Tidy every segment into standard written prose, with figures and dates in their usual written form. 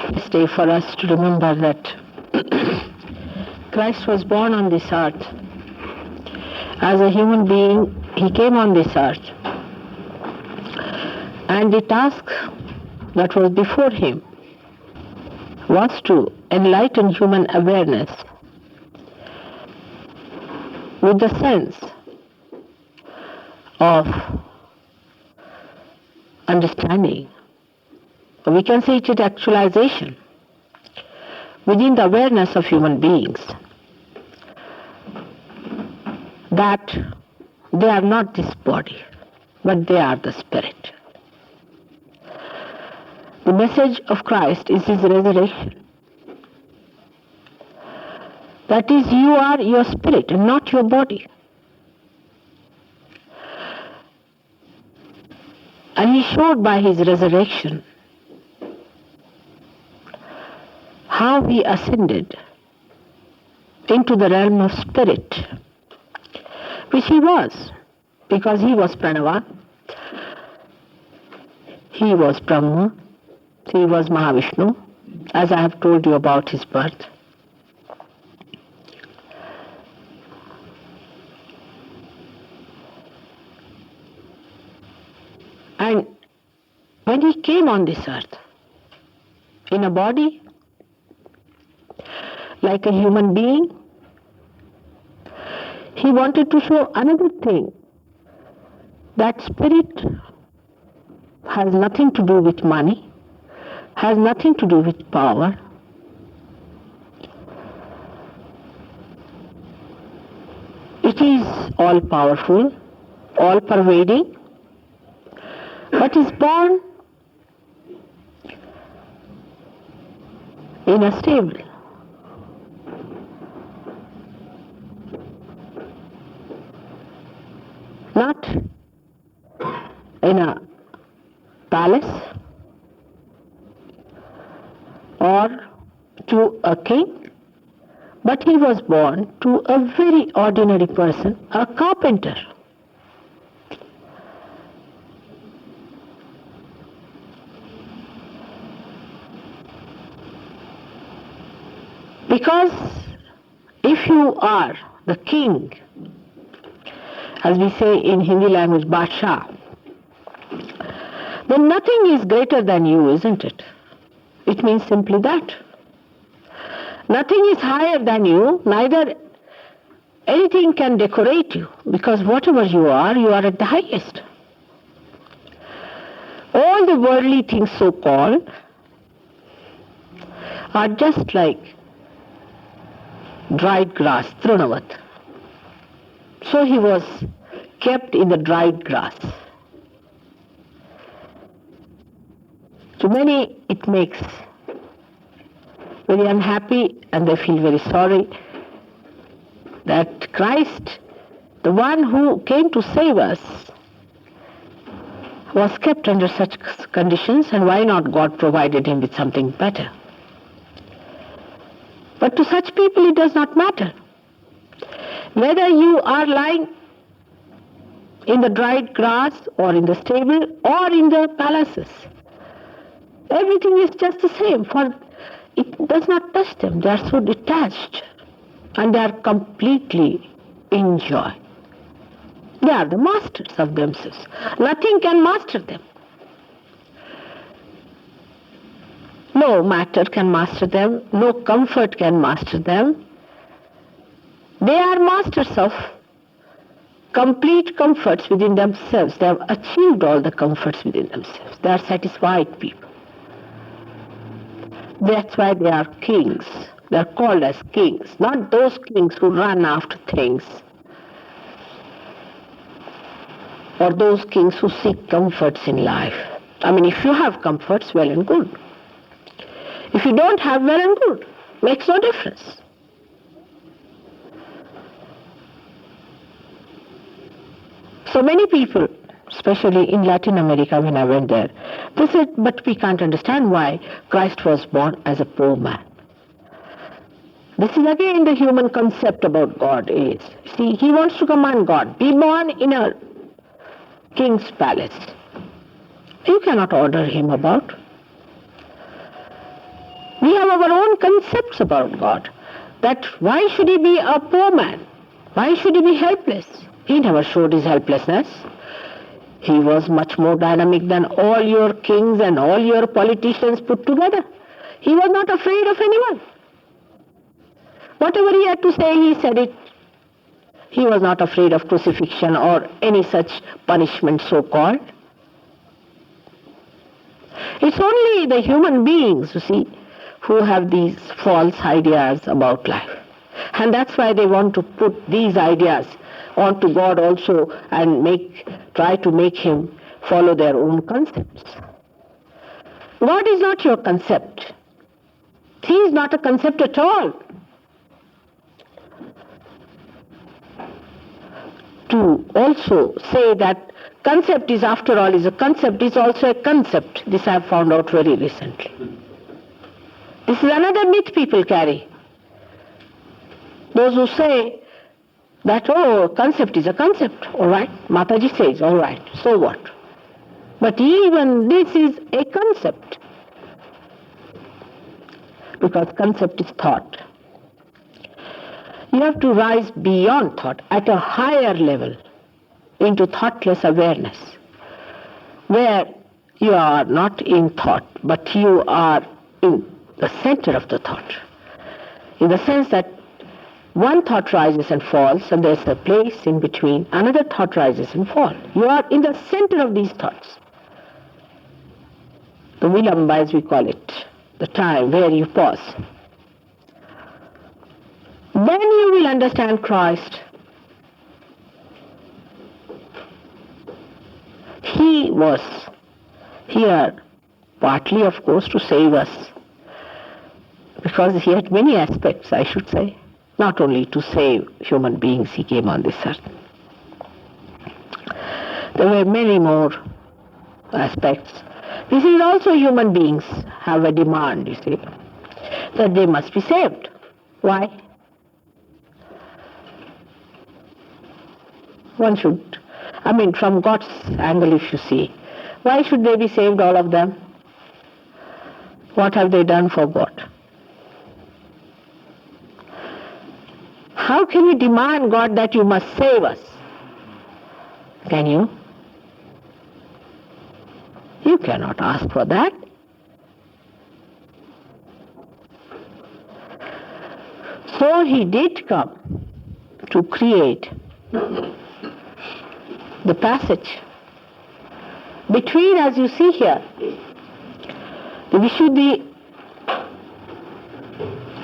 Day for us to remember that Christ was born on this earth. As a human being, he came on this earth. And the task that was before him was to enlighten human awareness with the sense of understanding. We can say it is actualization within the awareness of human beings that they are not this body, but they are the spirit. The message of Christ is his resurrection. That is, you are your spirit and not your body. And he showed by his resurrection how he ascended into the realm of spirit, which he was, because he was Pranava, he was Brahma, he was Mahavishnu, as I have told you about his birth. And when he came on this earth, in a body, like a human being, he wanted to show another thing, that spirit has nothing to do with money, has nothing to do with power. It is all powerful, all pervading, but is born in a stable. Not in a palace or to a king, but he was born to a very ordinary person, a carpenter. Because if you are the king, as we say in Hindi language, Badshah, then nothing is greater than you, isn't it? It means simply that. Nothing is higher than you, neither anything can decorate you, because whatever you are at the highest. All the worldly things, so-called, are just like dried grass, Trinavat. So he was kept in the dried grass. To many it makes very unhappy, and they feel very sorry that Christ, the one who came to save us, was kept under such conditions, and why not God provided him with something better? But to such people it does not matter whether you are lying in the dried grass or in the stable or in the palaces. Everything is just the same, for it does not touch them. They are so detached and they are completely in joy. They are the masters of themselves. Nothing can master them. No matter can master them, no comfort can master them. They are masters of complete comforts within themselves. They have achieved all the comforts within themselves. They are satisfied people. That's why they are kings. They are called as kings, not those kings who run after things, or those kings who seek comforts in life. I mean, if you have comforts, well and good. If you don't have, well and good. Makes no difference. So many people, especially in Latin America when I went there, they said, but we can't understand why Christ was born as a poor man. This is again the human concept about God is. See, he wants to command God, be born in a king's palace. You cannot order him about. our own concepts about God. That why should he be a poor man? Why should he be helpless? He never showed his helplessness. He was much more dynamic than all your kings and all your politicians put together. He was not afraid of anyone. Whatever he had to say, he said it. He was not afraid of crucifixion or any such punishment so-called. It's only the human beings, you see, who have these false ideas about life. And that's why they want to put these ideas onto God also and try to make him follow their own concepts. God is not your concept. He is not a concept at all. To also say that concept is after all is a concept is also a concept. This I have found out very recently. This is another myth people carry. Those who say that, oh, concept is a concept, all right. Mataji says, all right, so what? But even this is a concept. Because concept is thought. You have to rise beyond thought, at a higher level, into thoughtless awareness, where you are not in thought, but you are in the center of the thought. In the sense that one thought rises and falls, and there's a place in between, another thought rises and falls. You are in the center of these thoughts. The vilamba, as we call it, the time where you pause. Then you will understand Christ. He was here, partly of course to save us, because he had many aspects, I should say. Not only to save human beings, he came on this earth. There were many more aspects. This is also human beings have a demand, you see, that they must be saved. Why? One should, from God's angle if you see, why should they be saved, all of them? What have they done for God? How can you demand, God, that you must save us? Can you? You cannot ask for that. So he did come to create the passage between, as you see here, the Vishuddhi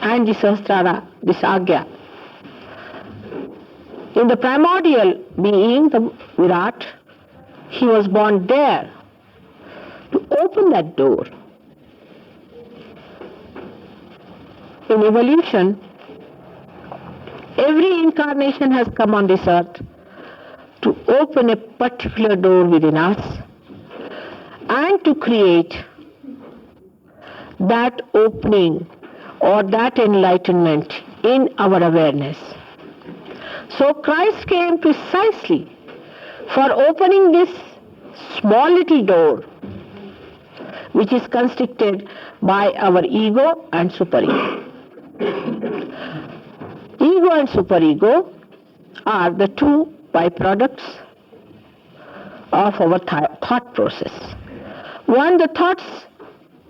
and the Sahasrara, this Agya. In the primordial being, the Virat, he was born there to open that door. In evolution, every incarnation has come on this earth to open a particular door within us and to create that opening or that enlightenment in our awareness. So Christ came precisely for opening this small little door which is constricted by our ego and superego. Ego and superego are the two byproducts of our thought process. One, the thoughts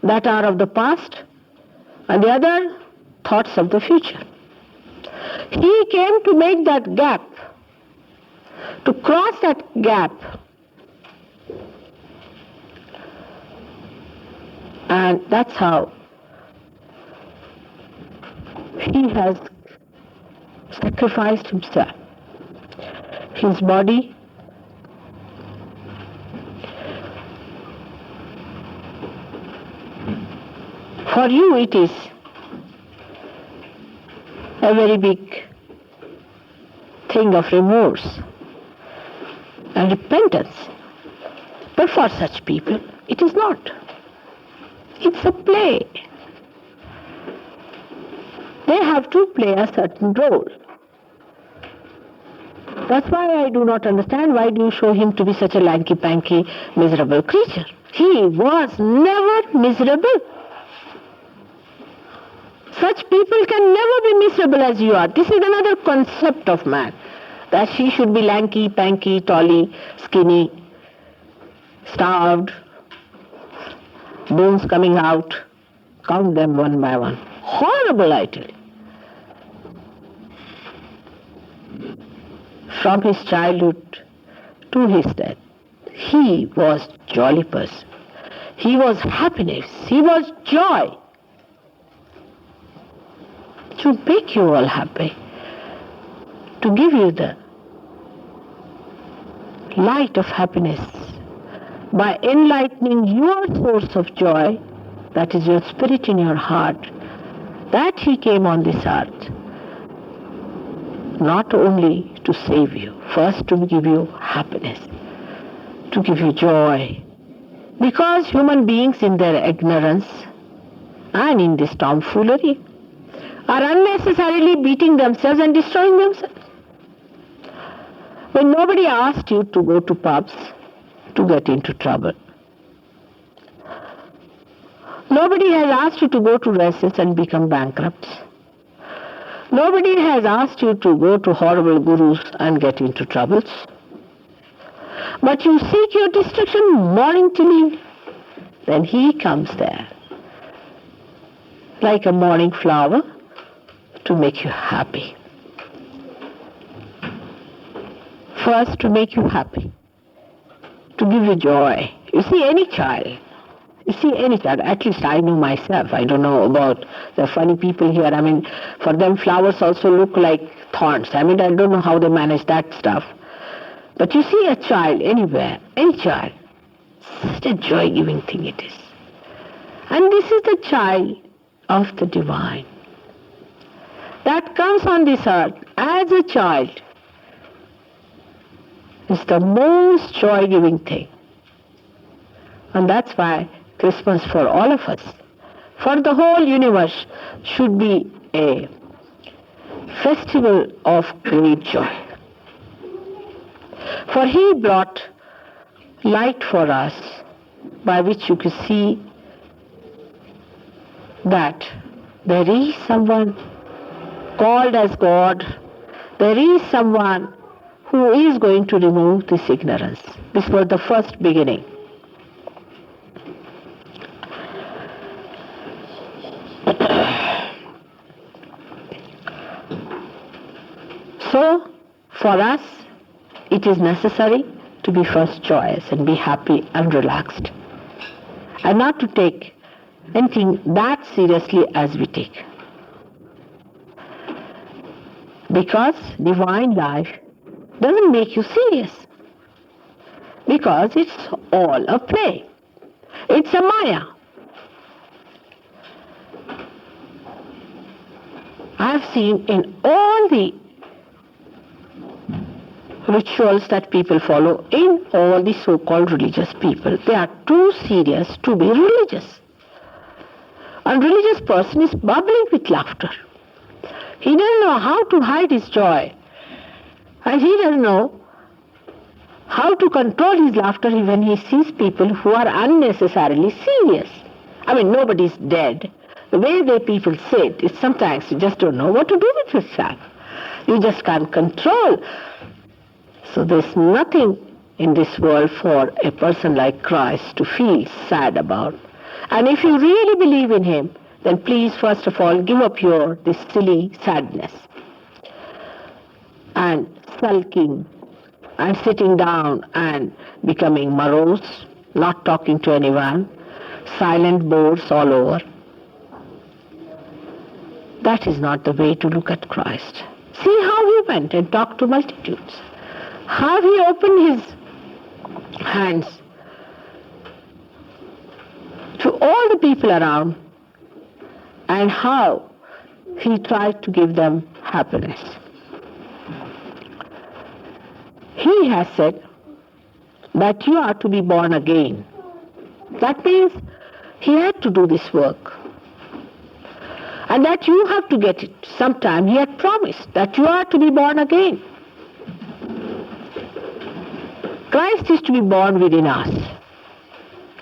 that are of the past, and the other, thoughts of the future. He came to make that gap, to cross that gap, and that's how he has sacrificed himself, his body, for you it is a very big thing of remorse and repentance. But for such people, it is not. It's a play. They have to play a certain role. That's why I do not understand why do you show him to be such a lanky-panky, miserable creature. He was never miserable. Such people can never be miserable as you are. This is another concept of man, that she should be lanky, panky, tally, skinny, starved, bones coming out. Count them one by one. Horrible, I tell you. From his childhood to his death, he was jolly person. He was happiness. He was joy. To make you all happy, to give you the light of happiness by enlightening your source of joy, that is your spirit in your heart, that he came on this earth, not only to save you, first to give you happiness, to give you joy. Because human beings in their ignorance and in this tomfoolery are unnecessarily beating themselves and destroying themselves. When nobody asked you to go to pubs to get into trouble, nobody has asked you to go to races and become bankrupt. Nobody has asked you to go to horrible gurus and get into troubles. But you seek your destruction morning till evening. Then he comes there, like a morning flower, to make you happy. First, to make you happy, to give you joy. You see, any child, at least I know myself, I don't know about the funny people here. I mean, for them flowers also look like thorns. I mean, I don't know how they manage that stuff. But you see a child anywhere, any child, such a joy-giving thing it is. And this is the child of the divine that comes on this earth as a child. It's the most joy-giving thing. And that's why Christmas for all of us, for the whole universe, should be a festival of great joy. For he brought light for us, by which you can see that there is someone called as God. There is someone who is going to remove this ignorance. This was the first beginning. So, for us, it is necessary to be first joyous and be happy and relaxed, and not to take anything that seriously as we take. Because divine life doesn't make you serious. Because it's all a play. It's a maya. I've seen in all the rituals that people follow, in all the so-called religious people, they are too serious to be religious. A religious person is bubbling with laughter. He doesn't know how to hide his joy. And he doesn't know how to control his laughter when he sees people who are unnecessarily serious. I mean, nobody's dead. The way the people say it is sometimes you just don't know what to do with yourself. You just can't control. So there's nothing in this world for a person like Christ to feel sad about. And if you really believe in him, then please first of all give up this silly sadness and sulking and sitting down and becoming morose, not talking to anyone, silent bores all over. That is not the way to look at Christ. See how he went and talked to multitudes. How he opened his hands to all the people around, and how he tried to give them happiness. He has said that you are to be born again. That means he had to do this work. And that you have to get it sometime. He had promised that you are to be born again. Christ is to be born within us.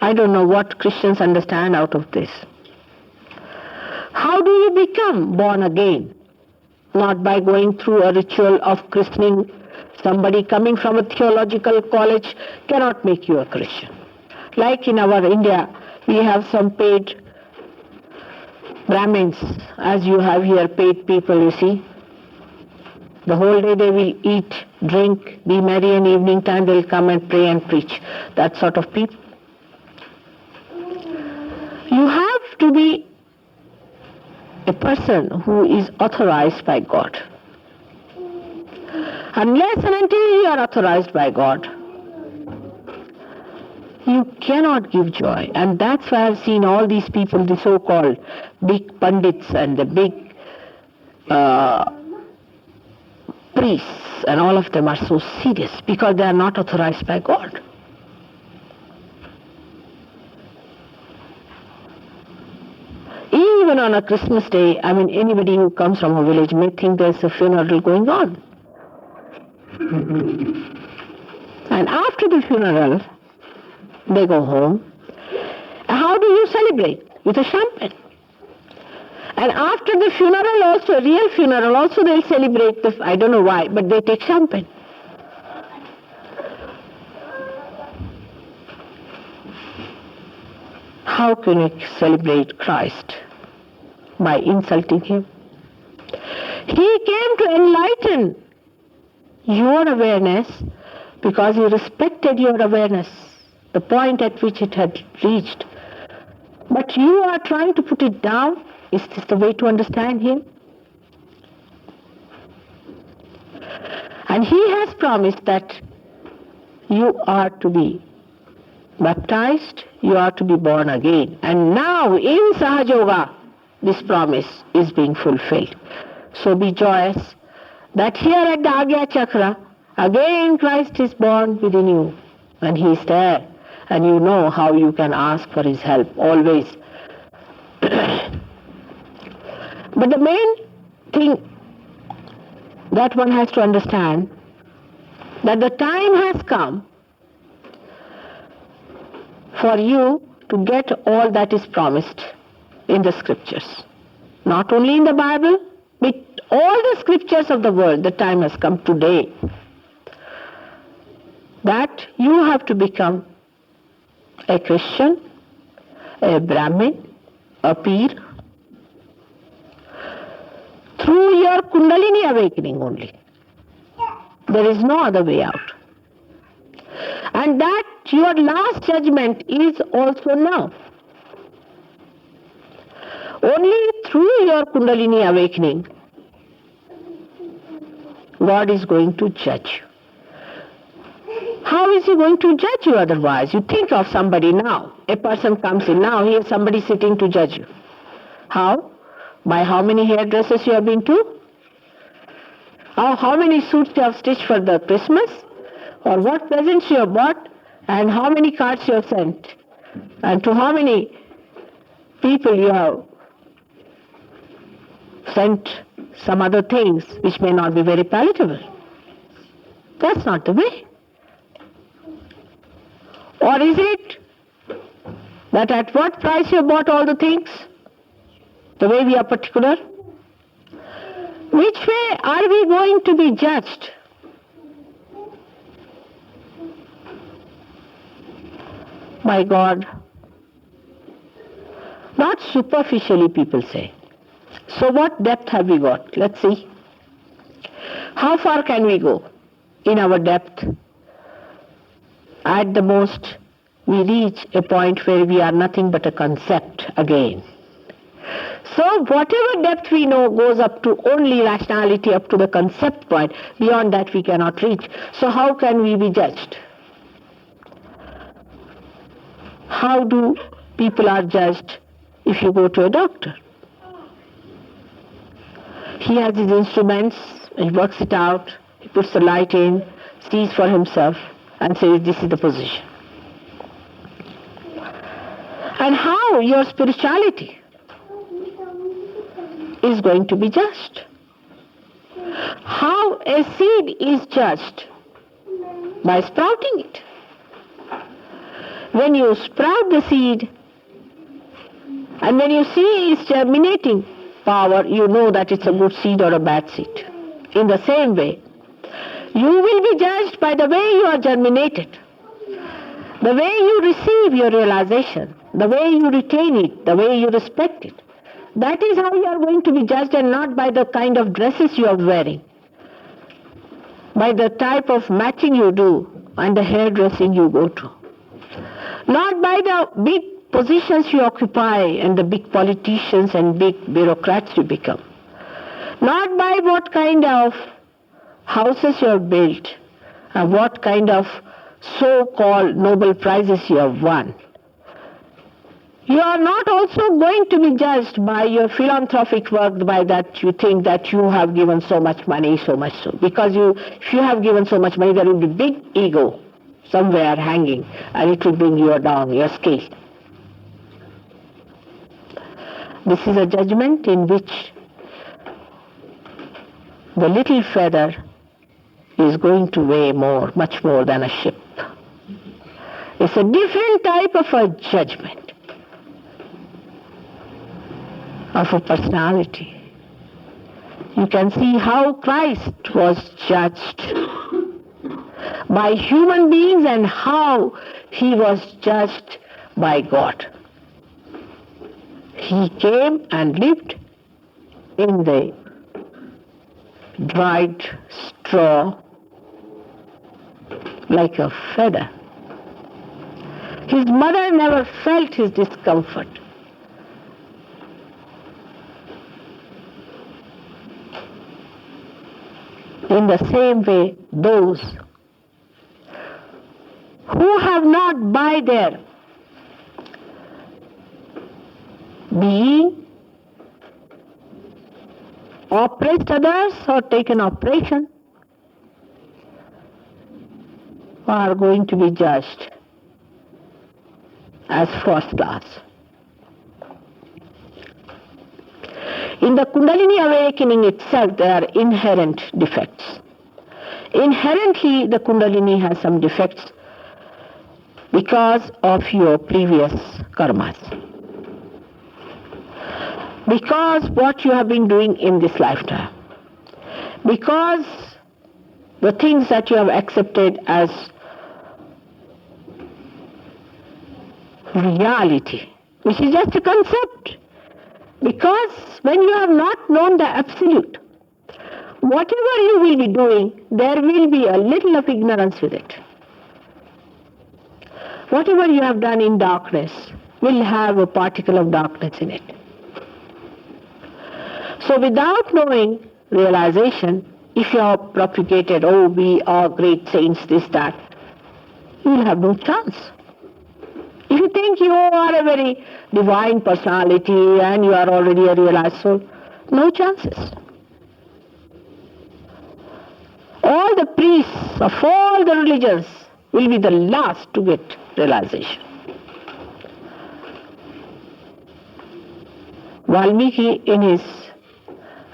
I don't know what Christians understand out of this. How do you become born again? Not by going through a ritual of christening. Somebody coming from a theological college cannot make you a Christian. Like in our India, we have some paid Brahmins, as you have here paid people, you see. The whole day they will eat, drink, be merry, and evening time they will come and pray and preach. That sort of people. You have to be a person who is authorized by God. Unless and until you are authorized by God, you cannot give joy. And that's why I've seen all these people, the so-called big pundits and the big priests, and all of them are so serious because they are not authorized by God. Even on a Christmas day, anybody who comes from a village may think there's a funeral going on. And after the funeral, they go home. How do you celebrate? With a champagne. And after the funeral also, real funeral also, they'll celebrate I don't know why, but they take champagne. How can we celebrate Christ? By insulting him. He came to enlighten your awareness because he respected your awareness, the point at which it had reached. But you are trying to put it down. Is this the way to understand him? And he has promised that you are to be baptized, you are to be born again. And now in Sahaja Yoga, this promise is being fulfilled. So be joyous that here at the Agya Chakra, again Christ is born within you. And he is there. And you know how you can ask for his help, always. But the main thing that one has to understand, that the time has come for you to get all that is promised in the scriptures. Not only in the Bible, but all the scriptures of the world. The time has come today that you have to become a Christian, a Brahmin, a Peer, through your Kundalini awakening only. There is no other way out. And that your last judgment is also now. Only through your Kundalini awakening, God is going to judge you. How is he going to judge you otherwise? You think of somebody now. A person comes in now, here somebody sitting to judge you. How? By how many hairdressers you have been to? How many suits you have stitched for the Christmas? Or what presents you have bought? And how many cards you have sent? And to how many people you have sent some other things which may not be very palatable. That's not the way. Or is it that at what price you have bought all the things? The way we are particular? Which way are we going to be judged? By God. Not superficially, people say. So what depth have we got? Let's see. How far can we go in our depth? At the most, we reach a point where we are nothing but a concept again. So whatever depth we know goes up to only rationality, up to the concept point. Beyond that we cannot reach. So how can we be judged? How do people are judged if you go to a doctor? He has his instruments, he works it out, he puts the light in, sees for himself and says this is the position. And how your spirituality is going to be judged? How a seed is judged? By sprouting it. When you sprout the seed and when you see it's germinating, power, you know that it's a good seed or a bad seed. In the same way, you will be judged by the way you are germinated, the way you receive your realization, the way you retain it, the way you respect it. That is how you are going to be judged, and not by the kind of dresses you are wearing, by the type of matching you do and the hairdressing you go to, not by the big positions you occupy and the big politicians and big bureaucrats you become, not by what kind of houses you have built and what kind of so-called Nobel Prizes you have won. You are not also going to be judged by your philanthropic work, by that you think that you have given so much money, so much so. Because if you have given so much money, there will be big ego somewhere hanging, and it will bring you down, your scale. This is a judgment in which the little feather is going to weigh more, much more than a ship. It's a different type of a judgment of a personality. You can see how Christ was judged by human beings and how he was judged by God. He came and lived in the dried straw like a feather. His mother never felt his discomfort. In the same way, those who have not by their being oppressed others or taken oppression are going to be judged as first class. In the Kundalini awakening itself, there are inherent defects. Inherently, the Kundalini has some defects because of your previous karmas. Because what you have been doing in this lifetime. Because the things that you have accepted as reality, which is just a concept. Because when you have not known the absolute, whatever you will be doing, there will be a little of ignorance with it. Whatever you have done in darkness will have a particle of darkness in it. So without knowing realization, if you are propagated, oh, we are great saints, this, that, you will have no chance. If you think you are a very divine personality and you are already a realized soul, no chances. All the priests of all the religions will be the last to get realization. Valmiki in his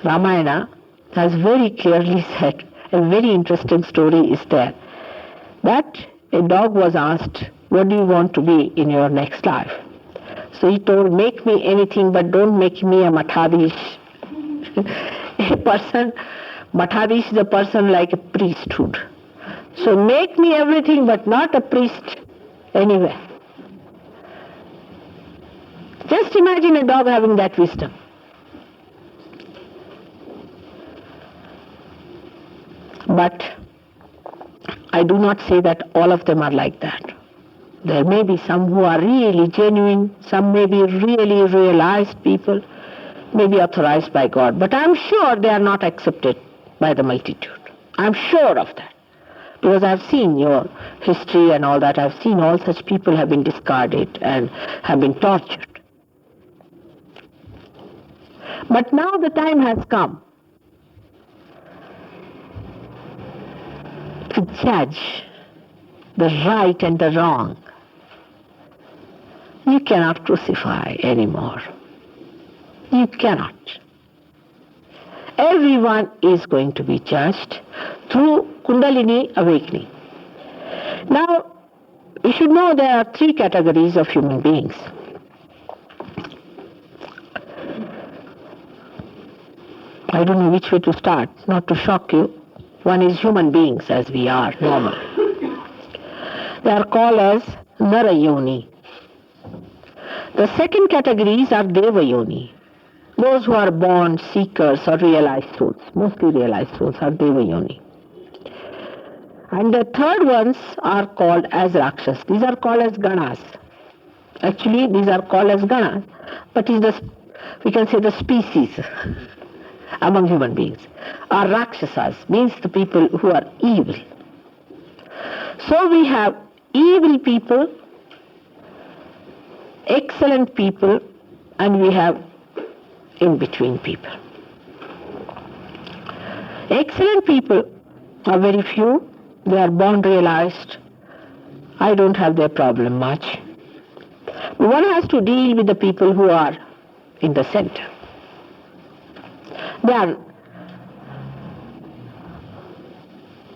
Ramayana has very clearly said, a very interesting story is there, that a dog was asked, what do you want to be in your next life? So he told, make me anything but don't make me a Mathadish. A person, Mathadish is a person like a priesthood. So make me everything but not a priest anywhere. Just imagine a dog having that wisdom. But I do not say that all of them are like that. There may be some who are really genuine, some may be really realized people, may be authorized by God. But I'm sure they are not accepted by the multitude. I'm sure of that. Because I've seen your history and all that. I've seen all such people have been discarded and have been tortured. But now the time has come to judge the right and the wrong. You cannot crucify anymore. You cannot. Everyone is going to be judged through Kundalini awakening. Now, you should know there are three categories of human beings. I don't know which way to start, not to shock you. One is human beings as we are, normal. They are called as Narayoni. The second categories are Devayoni. Those who are born seekers or realized souls, mostly realized souls are Devayoni. And the third ones are called as Rakshas. These are called as Ganas. Actually, these are called as Ganas, but we can say the species among human beings. Are Rakshasas, means the people who are evil. So we have evil people, excellent people, and we have in-between people. Excellent people are very few. They are born realized. I don't have their problem much. But one has to deal with the people who are in the center. They are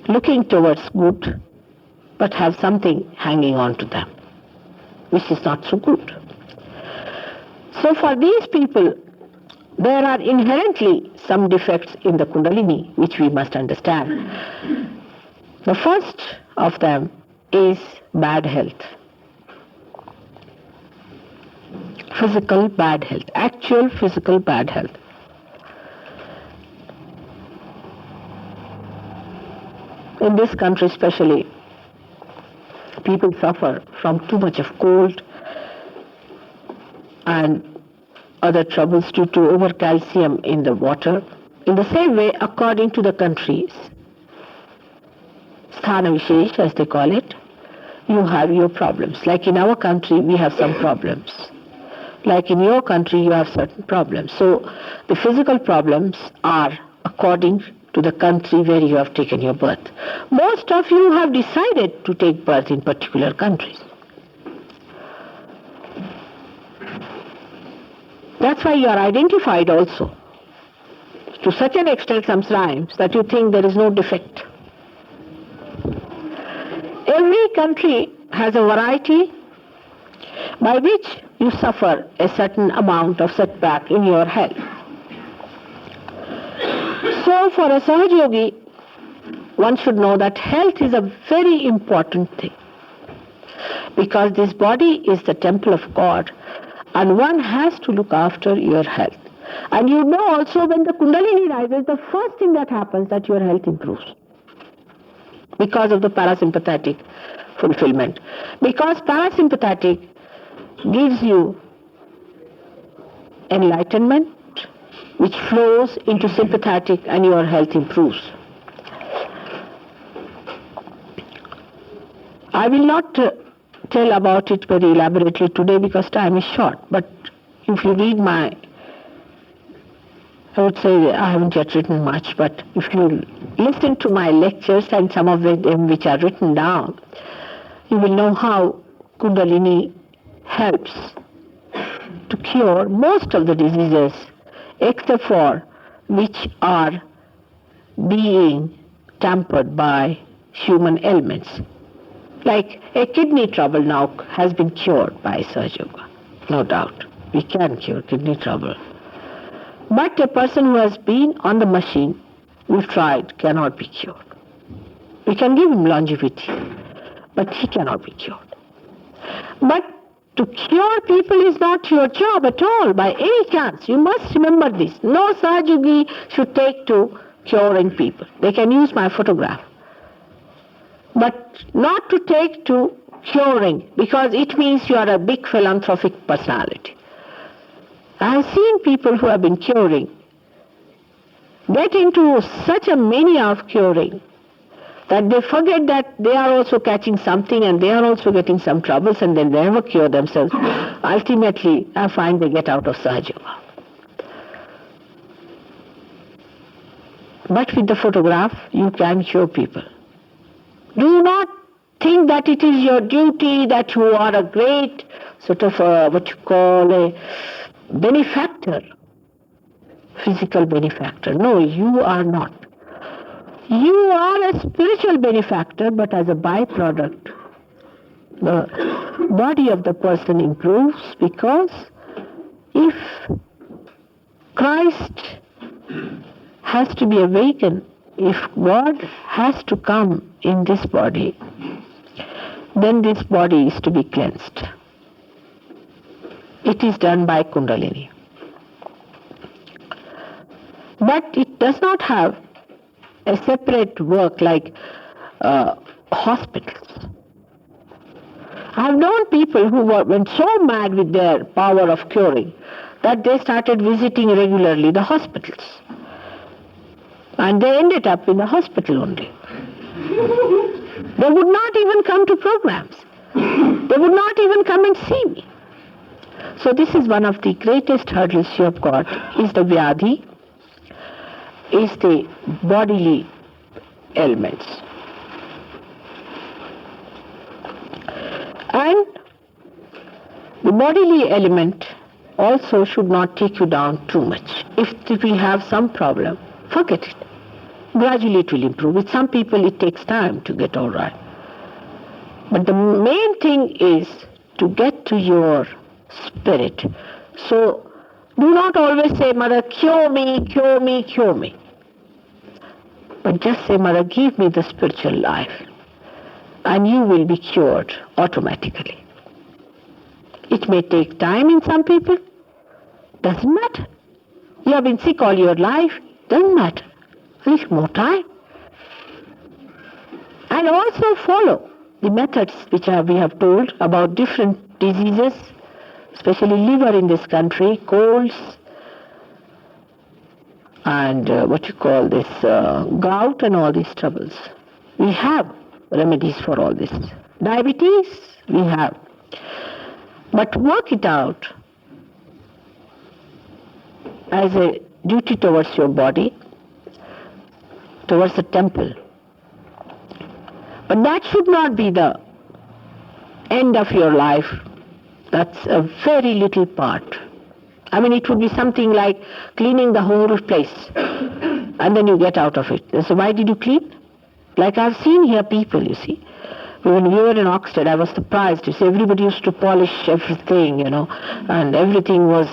looking towards good, but have something hanging on to them, which is not so good. So for these people, there are inherently some defects in the Kundalini, which we must understand. The first of them is bad health. Physical bad health, actual physical bad health. In this country especially, people suffer from too much of cold and other troubles due to overcalcium in the water. In the same way, according to the countries, Sthana Vishesh as they call it, you have your problems. Like in our country, we have some problems. Like in your country, you have certain problems. So the physical problems are according to the country where you have taken your birth. Most of you have decided to take birth in particular countries. That's why you are identified also, to such an extent sometimes that you think there is no defect. Every country has a variety by which you suffer a certain amount of setback in your health. So for a Sahaj Yogi, one should know that health is a very important thing, because this body is the temple of God, and one has to look after your health. And you know also, when the Kundalini rises, the first thing that happens that your health improves because of the parasympathetic fulfillment. Because parasympathetic gives you enlightenment, which flows into sympathetic, and your health improves. I will not tell about it very elaborately today because time is short, but if you read I would say I haven't yet written much, but if you listen to my lectures and some of them which are written down, you will know how Kundalini helps to cure most of the diseases except for which are being tampered by human elements. Like a kidney trouble now has been cured by Sahaj Yoga, no doubt. We can cure kidney trouble. But a person who has been on the machine, we've tried, cannot be cured. We can give him longevity, but he cannot be cured. But to cure people is not your job at all, by any chance. You must remember this. No Sahaj Yogi should take to curing people. They can use my photograph, but not to take to curing, because it means you are a big philanthropic personality. I have seen people who have been curing get into such a mania of curing that they forget that they are also catching something and they are also getting some troubles, and then they never cure themselves. Ultimately, I find they get out of Sahaj Yoga. But with the photograph, you can cure people. Do not think that it is your duty, that you are a great sort of what you call a benefactor, physical benefactor. No, you are not. You are a spiritual benefactor, but as a byproduct, the body of the person improves, because if Christ has to be awakened. If God has to come in this body, then this body is to be cleansed. It is done by Kundalini. But it does not have a separate work like hospitals. I have known people who went so mad with their power of curing that they started visiting regularly the hospitals. And they ended up in the hospital only. They would not even come to programs. They would not even come and see me. So this is one of the greatest hurdles you have got, is the vyadhi, is the bodily ailments. And the bodily element also should not take you down too much. If we have some problem, forget it. Gradually it will improve. With some people it takes time to get all right. But the main thing is to get to your spirit. So do not always say, Mother, cure me, cure me, cure me. But just say, Mother, give me the spiritual life. And you will be cured automatically. It may take time in some people. Doesn't matter. You have been sick all your life. Doesn't matter. A little more time. And also follow the methods which we have told about different diseases, especially liver in this country, colds, and gout and all these troubles. We have remedies for all this. Diabetes, we have. But work it out as a duty towards your body, towards the temple. But that should not be the end of your life. That's a very little part. I mean, it would be something like cleaning the whole place and then you get out of it. So why did you clean? Like I've seen here people, you see. When we were in Oxford, I was surprised. You see, everybody used to polish everything, and everything was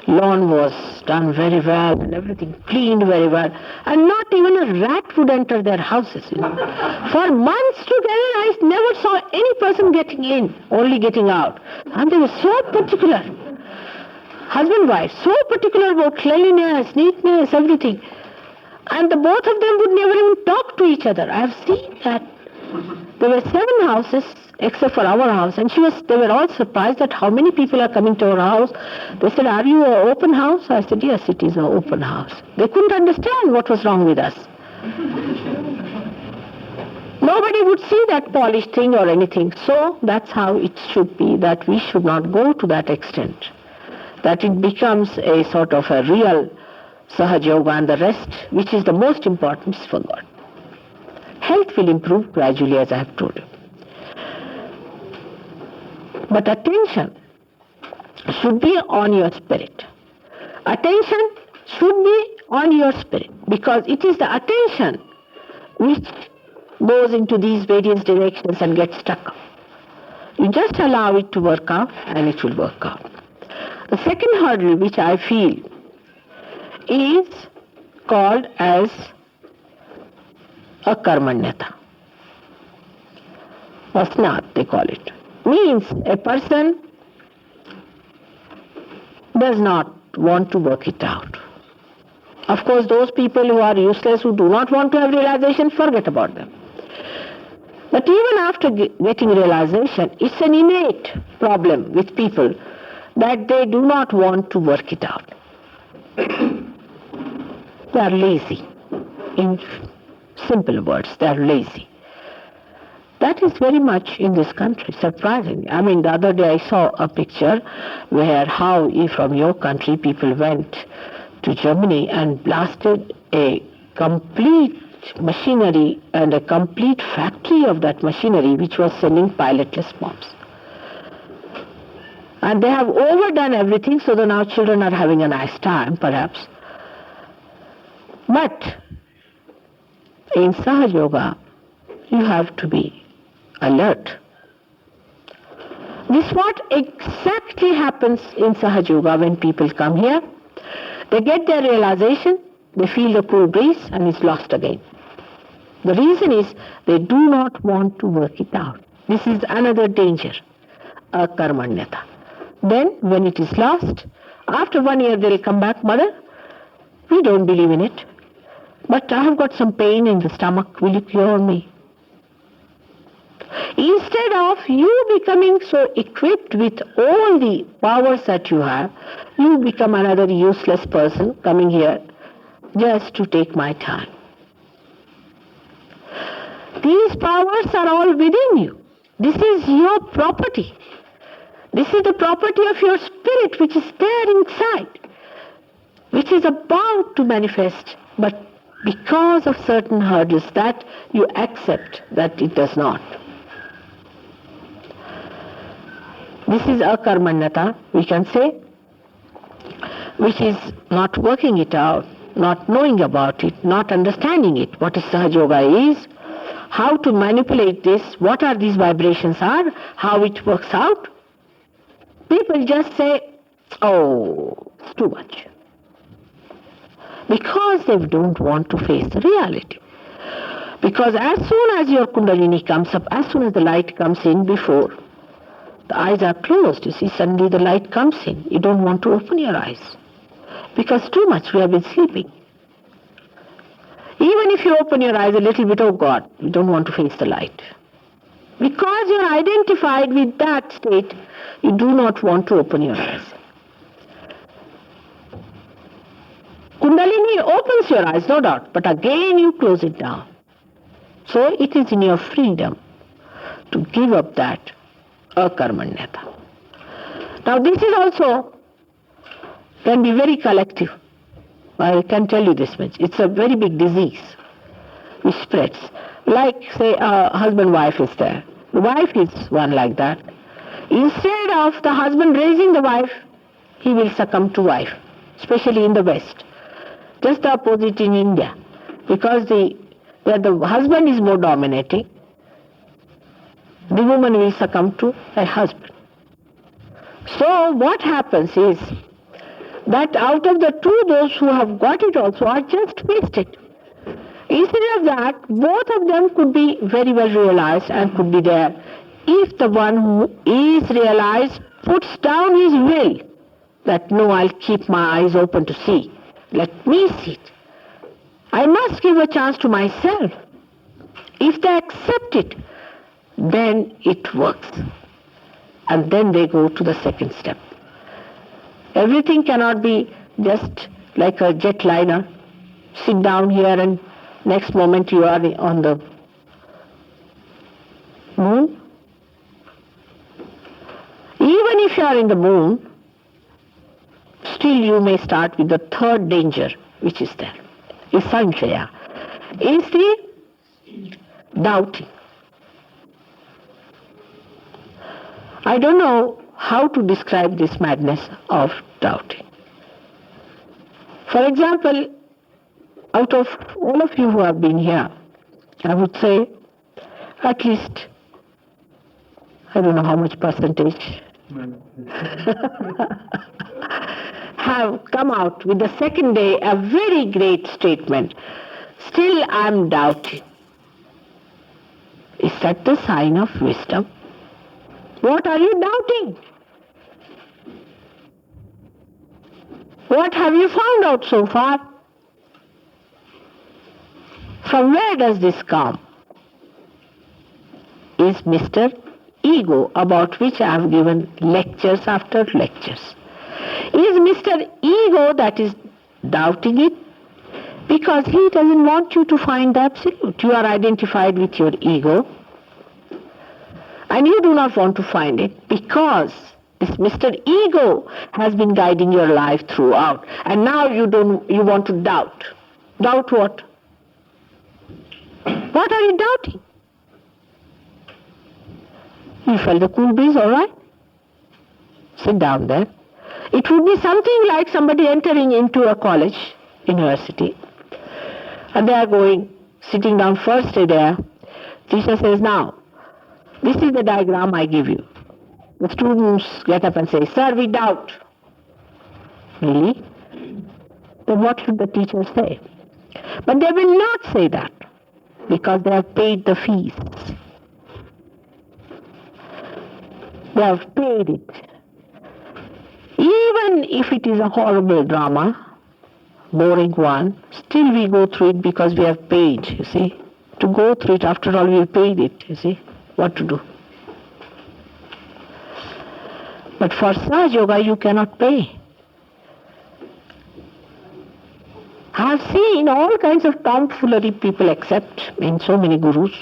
lawn was done very well, and everything cleaned very well. And not even a rat would enter their houses, For months together, I never saw any person getting in, only getting out. And they were so particular. Husband, wife, so particular about cleanliness, neatness, everything. And the both of them would never even talk to each other. I have seen that. There were 7 houses except for our house, and they were all surprised at how many people are coming to our house. They said, "Are you an open house?" I said, "Yes, it is an open house." They couldn't understand what was wrong with us. Nobody would see that polished thing or anything. So that's how it should be, that we should not go to that extent, that it becomes a sort of a real Sahaja Yoga, and the rest, which is the most important, is for God. Health will improve gradually, as I have told you. But attention should be on your spirit. Attention should be on your spirit, because it is the attention which goes into these various directions and gets stuck. You just allow it to work out and it will work out. The second hurdle which I feel is called as a karmanyata. Vasnat, they call it. Means a person does not want to work it out. Of course, those people who are useless, who do not want to have realization, forget about them. But even after getting realization, it's an innate problem with people that they do not want to work it out. They are lazy. In simple words, they are lazy. That is very much in this country, surprising. I mean, the other day I saw a picture where how from your country people went to Germany and blasted a complete machinery and a complete factory of that machinery which was sending pilotless bombs. And they have overdone everything, so that now children are having a nice time, perhaps. But in Sahaja Yoga, you have to be alert. This is what exactly happens in Sahaja Yoga when people come here. They get their realization, They feel the cool breeze and it's lost again. The reason is they do not want to work it out. This is another danger, akarmanyata. Then when it is lost, after 1 year they will come back, mother, we don't believe in it, but I have got some pain in the stomach, will you cure me? Instead of you becoming so equipped with all the powers that you have, you become another useless person coming here just to take my time. These powers are all within you. This is your property. This is the property of your spirit which is there inside, which is about to manifest, but because of certain hurdles that you accept that it does not. This is akarmanyata, we can say, which is not working it out, not knowing about it, not understanding it, what is Sahaja Yoga is, how to manipulate this, what are these vibrations are, how it works out. People just say, oh, it's too much. Because they don't want to face the reality. Because as soon as your kundalini comes up, as soon as the light comes in, before the eyes are closed, you see, suddenly the light comes in. You don't want to open your eyes. Because too much we have been sleeping. Even if you open your eyes a little bit, oh God, you don't want to face the light. Because you are identified with that state, you do not want to open your eyes. Kundalini opens your eyes, no doubt, but again you close it down. So it is in your freedom to give up that akarmanyata. Now this is also can be very collective. I can tell you this much. It's a very big disease which spreads. Like, say, a husband-wife is there. The wife is one like that. Instead of the husband raising the wife, he will succumb to wife, especially in the West. Just the opposite in India. Because where the husband is more dominating, the woman will succumb to her husband. So what happens is that out of the two, those who have got it also are just wasted. Instead of that, both of them could be very well realized and could be there if the one who is realized puts down his will that no, I'll keep my eyes open to see. Let me see it. I must give a chance to myself. If they accept it, then it works. And then they go to the second step. Everything cannot be just like a jetliner. Sit down here and next moment you are on the moon. Even if you are in the moon, still you may start with the third danger which is there. Is sanshaya. Is the doubting. I don't know how to describe this madness of doubting. For example, out of all of you who have been here, I would say at least, I don't know how much percentage, have come out with the second day a very great statement. Still I am doubting. Is that the sign of wisdom? What are you doubting? What have you found out so far? From where does this come? Is Mr. Ego, about which I have given lectures after lectures. Is Mr. Ego that is doubting it? Because he doesn't want you to find the absolute. You are identified with your ego and you do not want to find it because this Mr. Ego has been guiding your life throughout. And now you want to doubt. Doubt what? What are you doubting? You felt the cool breeze, all right? Sit down there. It would be something like somebody entering into a college, university, and they are going, sitting down first day there. Teacher says, now, this is the diagram I give you. The students get up and say, sir, we doubt. Really? then what should the teacher say? But they will not say that because they have paid the fees. They have paid it. Even if it is a horrible drama, boring one, still we go through it because we have paid, you see. To go through it, after all, we paid it, you see. What to do? But for Sahaja Yoga, you cannot pay. I have seen all kinds of tomfoolery people accept in so many gurus.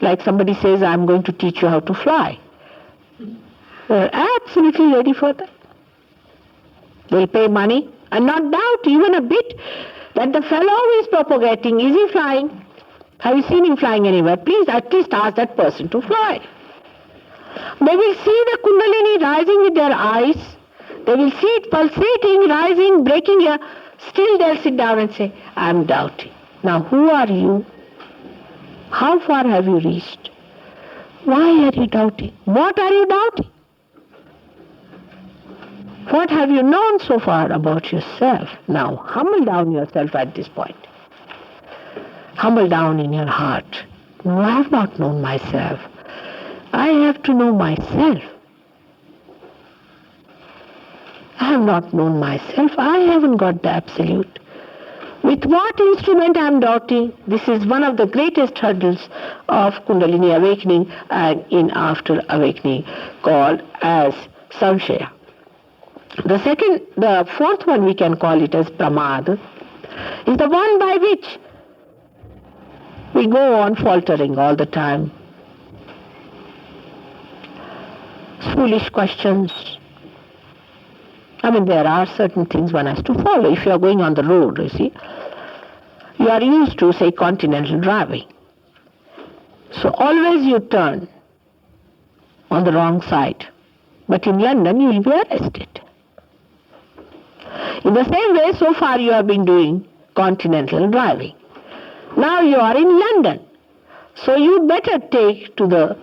Like somebody says, I'm going to teach you how to fly. They're absolutely ready for that. They'll pay money and not doubt even a bit that the fellow who is propagating, is he flying? Have you seen him flying anywhere? Please at least ask that person to fly. They will see the Kundalini rising with their eyes. They will see it pulsating, rising, breaking here. Still they'll sit down and say, I'm doubting. Now who are you? How far have you reached? Why are you doubting? What are you doubting? What have you known so far about yourself? Now humble down yourself at this point. Humble down in your heart. No, I have not known myself. I have to know myself. I have not known myself. I haven't got the absolute. With what instrument I am doubting? This is one of the greatest hurdles of Kundalini awakening and in after awakening, called as Samshaya. The fourth one we can call it as Pramad, is the one by which we go on faltering all the time. Foolish questions. I mean, there are certain things one has to follow. If you are going on the road, you see, you are used to, say, continental driving. So always you turn on the wrong side. But in London, you will be arrested. In the same way, so far you have been doing continental driving. Now you are in London. So you better take to the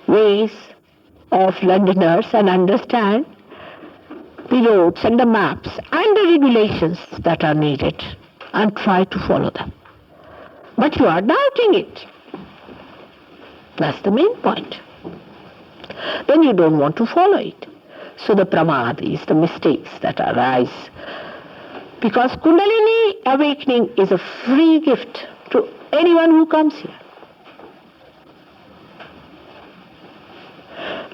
ways of Londoners and understand the roads and the maps and the regulations that are needed and try to follow them. But you are doubting it. That's the main point. Then you don't want to follow it. So the pramad is the mistakes that arise. Because Kundalini awakening is a free gift to anyone who comes here.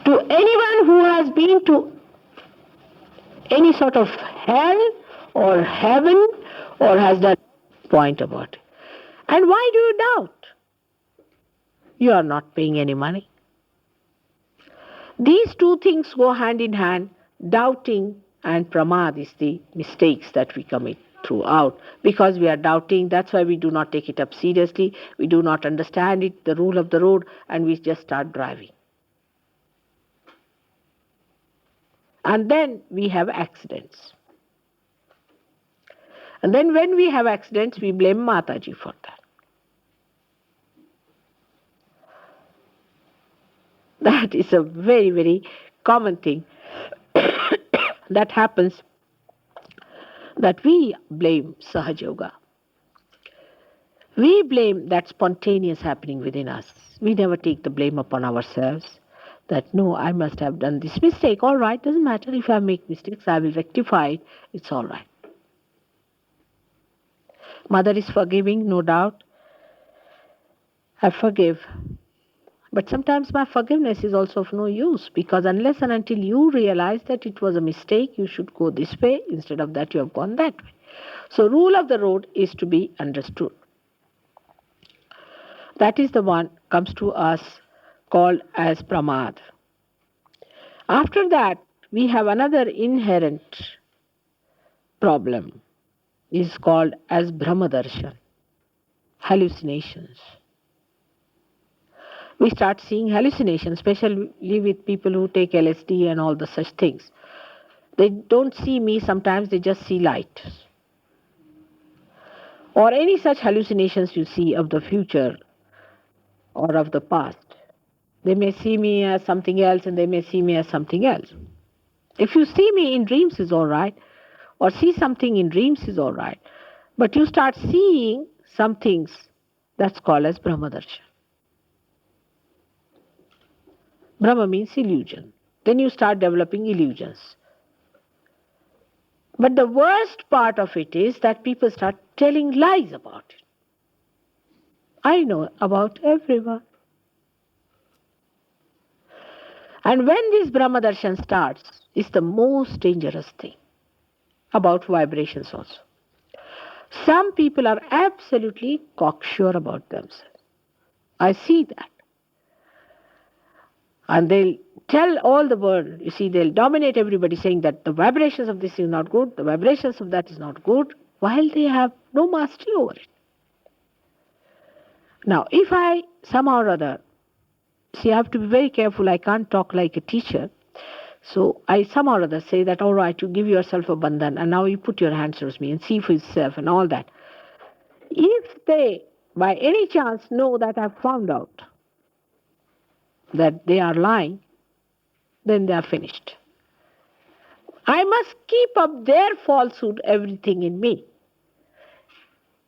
To anyone who has been to any sort of hell or heaven or has done point about it. And why do you doubt? You are not paying any money. These two things go hand in hand. Doubting and pramad is the mistakes that we commit throughout. Because we are doubting, that's why we do not take it up seriously. We do not understand it, the rule of the road, and we just start driving. And then we have accidents. And then when we have accidents, we blame Mataji for that. That is a very, very common thing that happens, that we blame Sahaja Yoga. We blame that spontaneous happening within us. We never take the blame upon ourselves. That, no, I must have done this mistake. All right, doesn't matter if I make mistakes, I will rectify it. It's all right. Mother is forgiving, no doubt. I forgive. But sometimes my forgiveness is also of no use, because unless and until you realize that it was a mistake, you should go this way, instead of that you have gone that way. So rule of the road is to be understood. That is the one comes to us called as pramad. After that, we have another inherent problem, is called as brahmadarshan, hallucinations. We start seeing hallucinations, especially with people who take LSD and all the such things. They don't see me sometimes, they just see light. Or any such hallucinations you see of the future or of the past. They may see me as something else and they may see me as something else. If you see me in dreams, is all right. or see something in dreams is all right. But you start seeing some things that's called as Brahmadarshan. Brahma means illusion. Then you start developing illusions. But the worst part of it is that people start telling lies about it. I know about everyone. And when this Brahmadarshan starts, it's the most dangerous thing about vibrations also. Some people are absolutely cocksure about themselves. I see that. And they'll tell all the world, you see, they'll dominate everybody saying that the vibrations of this is not good, the vibrations of that is not good, while they have no mastery over it. Now, if I somehow or other, see, I have to be very careful, I can't talk like a teacher. So I somehow or other say that, all right, you give yourself a bandhan and now you put your hands towards me and see for yourself and all that. If they, by any chance, know that I've found out that they are lying, then they are finished. I must keep up their falsehood, everything in me.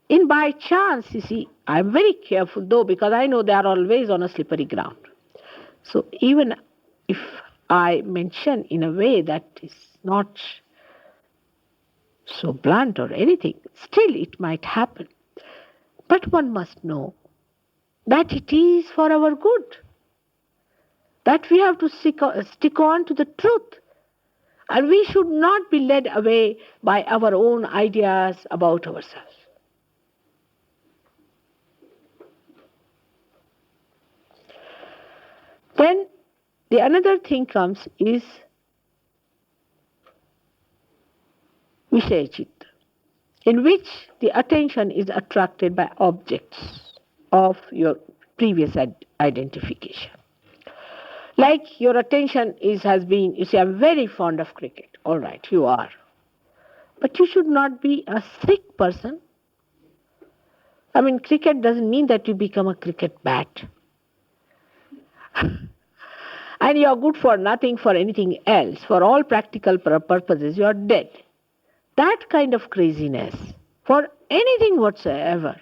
In by chance, you see, I'm very careful though because I know they are always on a slippery ground. So even if I mention in a way that is not so blunt or anything, still it might happen. But one must know that it is for our good, that we have to stick on to the truth. And we should not be led away by our own ideas about ourselves. Then the another thing comes is Vishaya-chitta, in which the attention is attracted by objects of your previous identification. Like your attention has been, you say, I'm very fond of cricket. All right, you are. But you should not be a sick person. I mean, cricket doesn't mean that you become a cricket bat. And you're good for nothing, for anything else. For all practical purposes, you're dead. That kind of craziness, for anything whatsoever,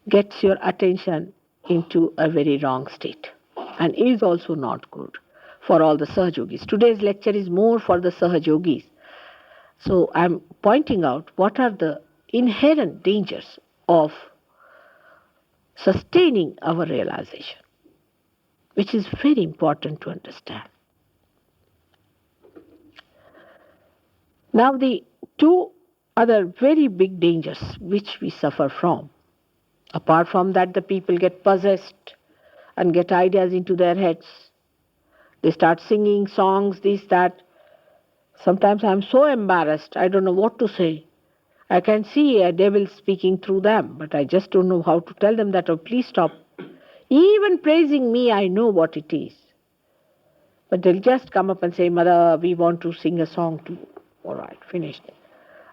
gets your attention into a very wrong state and is also not good for all the Sahajogis. Today's lecture is more for the Sahajogis. So I'm pointing out what are the inherent dangers of sustaining our realization, which is very important to understand. Now the two other very big dangers which we suffer from, apart from that the people get possessed and get ideas into their heads, they start singing songs, this, that. Sometimes I'm so embarrassed, I don't know what to say. I can see a devil speaking through them, but I just don't know how to tell them that, oh, please stop. Even praising me, I know what it is. But they'll just come up and say, Mother, we want to sing a song too. All right, finished.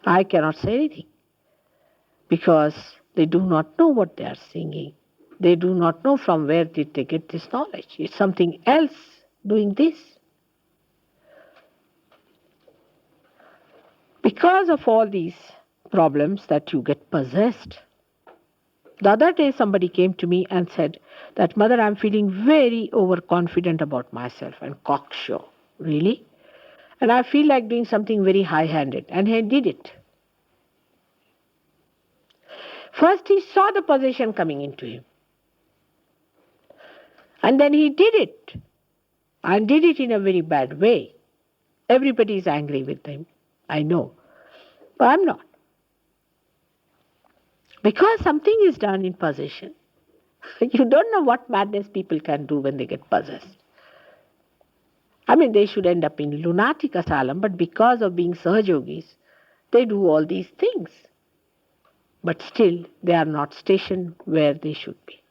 I cannot say anything because they do not know what they are singing. They do not know from where did they get this knowledge. It's something else doing this. Because of all these problems that you get possessed. The other day somebody came to me and said that, Mother, I'm feeling very overconfident about myself and cocksure. Really? And I feel like doing something very high-handed. And he did it. First he saw the possession coming into him. And then he did it. And did it in a very bad way. Everybody is angry with him. I know. But I'm not. Because something is done in possession. You don't know what madness people can do when they get possessed. I mean, they should end up in lunatic asylum, but because of being Sahajogis, they do all these things. But still, they are not stationed where they should be.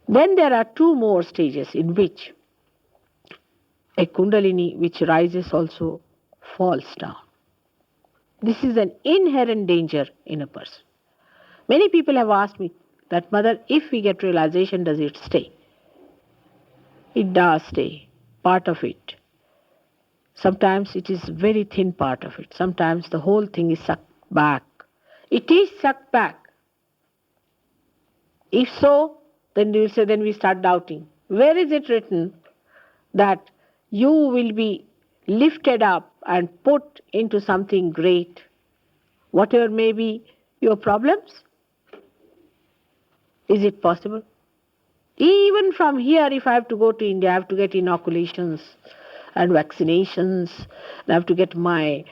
Then there are two more stages in which a Kundalini which rises also falls down. This is an inherent danger in a person. Many people have asked me that, Mother, if we get realization, does it stay? it does stay, part of it. Sometimes it is very thin part of it. Sometimes the whole thing is sucked back. It is sucked back. If so, then you will say, then we start doubting. Where is it written that you will be lifted up and put into something great, whatever may be your problems? Is it possible? Even from here, if I have to go to India, I have to get inoculations and vaccinations, I have to get my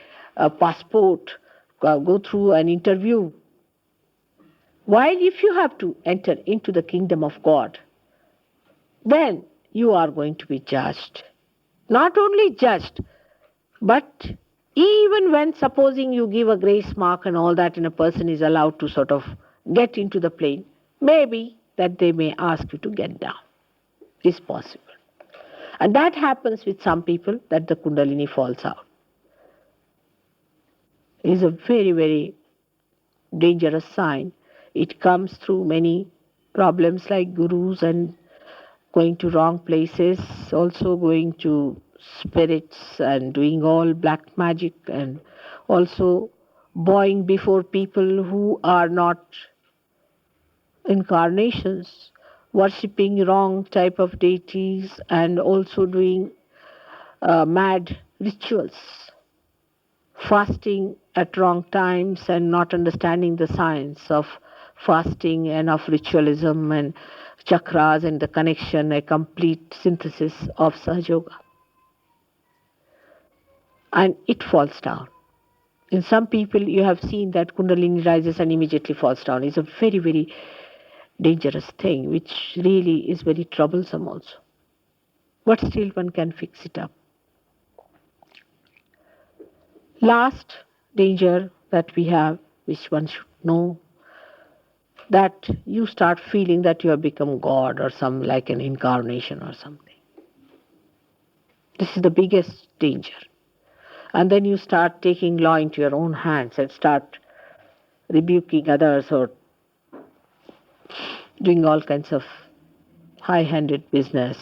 passport, go through an interview. While if you have to enter into the kingdom of God, then you are going to be judged. Not only judged, but even when supposing you give a grace mark and all that and a person is allowed to sort of get into the plane, maybe that they may ask you to get down. Is possible. And that happens with some people, that the Kundalini falls out. It is a very, very dangerous sign. It comes through many problems like gurus and going to wrong places, also going to spirits and doing all black magic, and also bowing before people who are not incarnations, worshipping wrong type of deities, and also doing mad rituals, fasting at wrong times and not understanding the science of fasting and of ritualism and chakras and the connection, a complete synthesis of Sahaja Yoga. And it falls down. In some people, you have seen that Kundalini rises and immediately falls down. It's a very, very dangerous thing, which really is very troublesome also. But still, one can fix it up. Last danger that we have, which one should know, that you start feeling that you have become God or some like an incarnation or something. This is the biggest danger. And then you start taking law into your own hands and start rebuking others or doing all kinds of high-handed business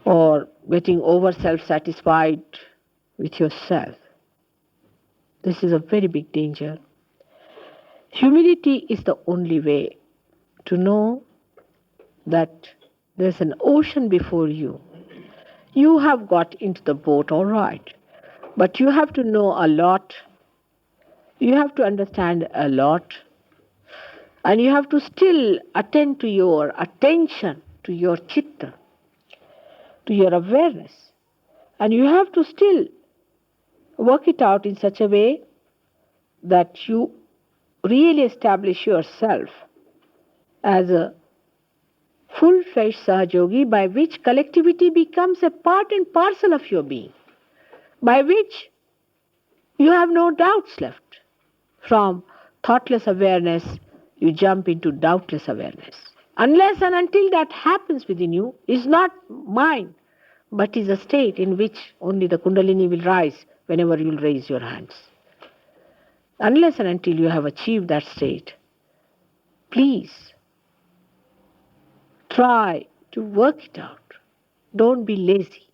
or getting over self-satisfied with yourself. This is a very big danger. Humility is the only way to know that there's an ocean before you. You have got into the boat, all right, but you have to know a lot. You have to understand a lot. And you have to still attend to your attention, to your chitta, to your awareness. And you have to still work it out in such a way that you really establish yourself as a full-fledged Sahajogi, by which collectivity becomes a part and parcel of your being, by which you have no doubts left. From thoughtless awareness, you jump into doubtless awareness. Unless and until that happens within you, is not mind, but is a state in which only the Kundalini will rise whenever you will raise your hands. Unless and until you have achieved that state, please try to work it out. Don't be lazy.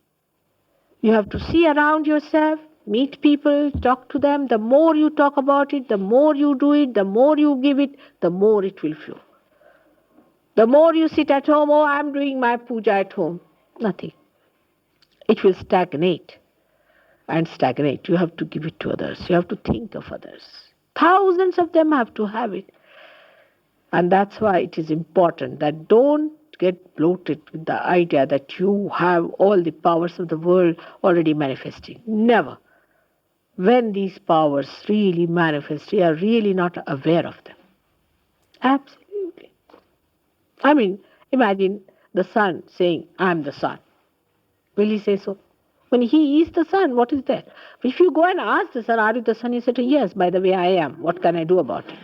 You have to see around yourself, meet people, talk to them. The more you talk about it, the more you do it, the more you give it, the more it will flow. The more you sit at home, oh, I'm doing my puja at home. Nothing. It will stagnate and stagnate. You have to give it to others. You have to think of others. Thousands of them have to have it. And that's why it is important that don't get bloated with the idea that you have all the powers of the world already manifesting. Never. When these powers really manifest, you are really not aware of them. Absolutely. I mean, imagine the sun saying, I'm the sun. Will he say so? When he is the sun, what is that? If you go and ask the sun, are you the sun? He said, yes, by the way, I am. What can I do about it?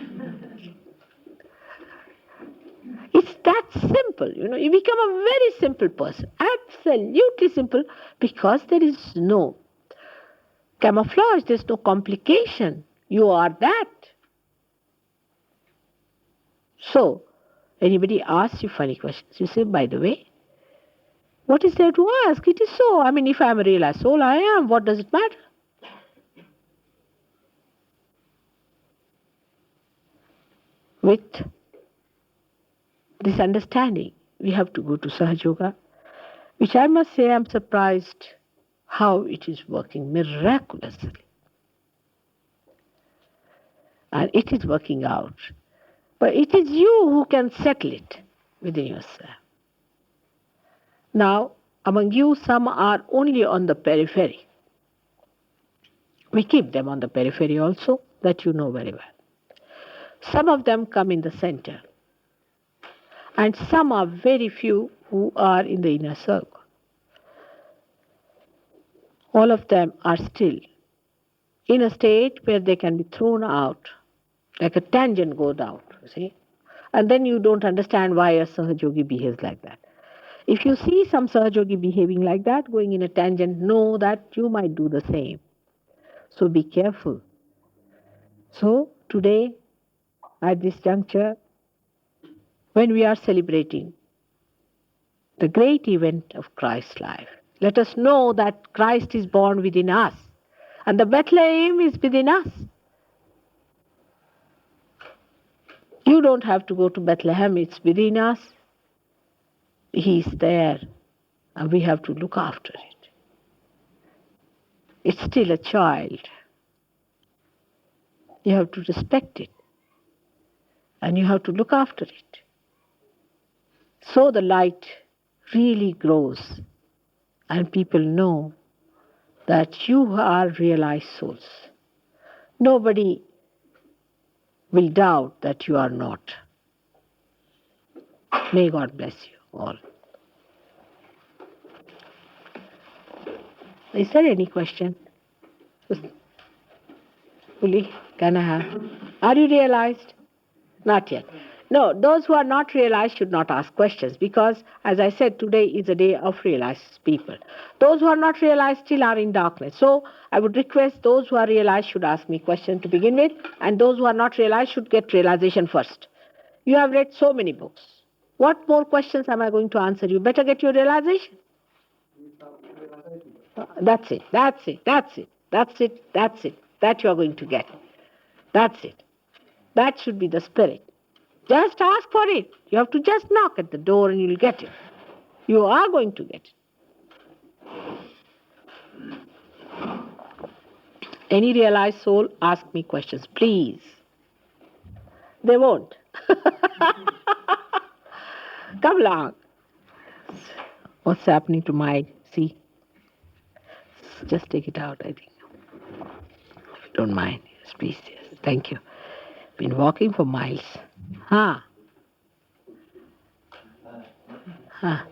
It's that simple, you become a very simple person, absolutely simple, because there is no camouflage, there's no complication. You are that. So, anybody asks you funny questions, you say, by the way, What is there to ask? It is so. I mean, if I am a realized soul, I am. What does it matter? With this understanding, we have to go to Sahaja Yoga, which I must say I'm surprised how it is working miraculously. And it is working out. But it is you who can settle it within yourself. Now, among you, some are only on the periphery. We keep them on the periphery also, that you know very well. Some of them come in the center. And some are very few who are in the inner circle. All of them are still in a state where they can be thrown out, like a tangent goes out, you see. And then you don't understand why a Sahajogi behaves like that. If you see some Sahajogi behaving like that, going in a tangent, know that you might do the same. So be careful. So today, at this juncture, when we are celebrating the great event of Christ's life, let us know that Christ is born within us. And the Bethlehem is within us. You don't have to go to Bethlehem, it's within us. He is there, and we have to look after it. It's still a child. You have to respect it, and you have to look after it. So the light really grows, and people know that you are realized souls. Nobody will doubt that you are not. May God bless you all. Is there any question? Fully, can I have? Are you realized? Not yet. No, those who are not realized should not ask questions because, as I said, today is a day of realized people. Those who are not realized still are in darkness. So I would request those who are realized should ask me questions to begin with, and those who are not realized should get realization first. You have read so many books. What more questions am I going to answer you? Better get your realization. That's it, that's it, that's it, that's it, that's it. That you are going to get. That's it. That should be the spirit. Just ask for it. You have to just knock at the door and you'll get it. You are going to get it. Any realized soul, ask me questions, please. They won't. Come along. What's happening to mine? See? Just take it out, I think. If you don't mind. Yes, please. Yes. Thank you. Been walking for miles. Huh? Huh?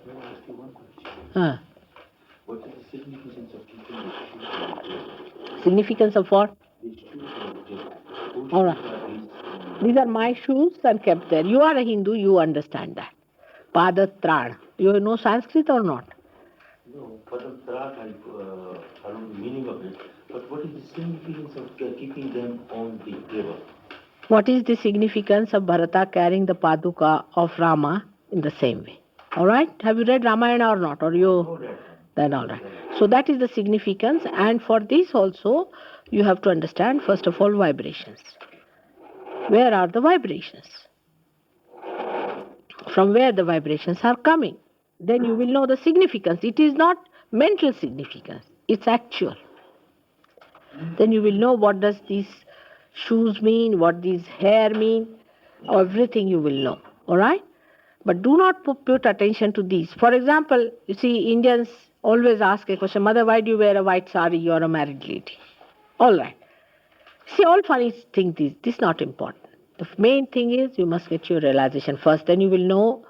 Huh? What is the significance of keeping the shoes? Significance of what? The shoes. All right. These are my shoes and kept there. You are a Hindu, you understand that. Padatran. You know Sanskrit or not? No, Padatran, I don't know the meaning of it. But what is the significance of keeping them on the table? What is the significance of Bharata carrying the Paduka of Rama in the same way? All right? Have you read Ramayana or not? Or you? Then all right. So that is the significance. And for this also, you have to understand, first of all, vibrations. Where are the vibrations? From where the vibrations are coming. Then you will know the significance. It is not mental significance. It's actual. Then you will know what does these shoes mean, what these hair mean. Everything you will know. All right? But do not put attention to these. For example, you see, Indians always ask a question, Mother, why do you wear a white sari? You are a married lady. All right. See, all funny think this is not important. The main thing is you must get your realization first. Then you will know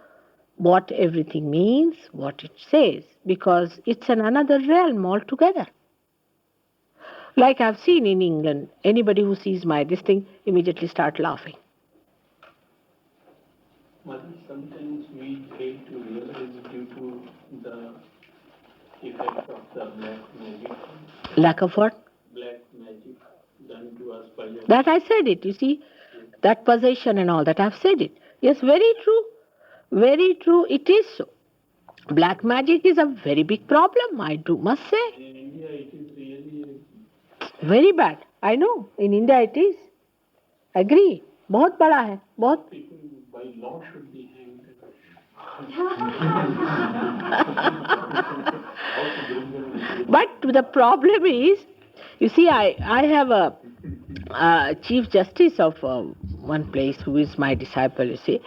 what everything means, what it says, because it's another realm altogether. Like I've seen in England, anybody who sees this thing immediately start laughing. Mother, sometimes we fail to realize due to the effect of the black magic. Lack of what? Black magic done to us by your... That I said it, you see. Yes. That possession and all that, I've said it. Yes, very true. Very true, it is so. Black magic is a very big problem, must say. In India, it is really Very bad. I know. In India it is. Agree. बहुत बड़ा है. बहुत. people by law should be hanged. But the problem is, you see, I have a chief justice of one place who is my disciple, you see,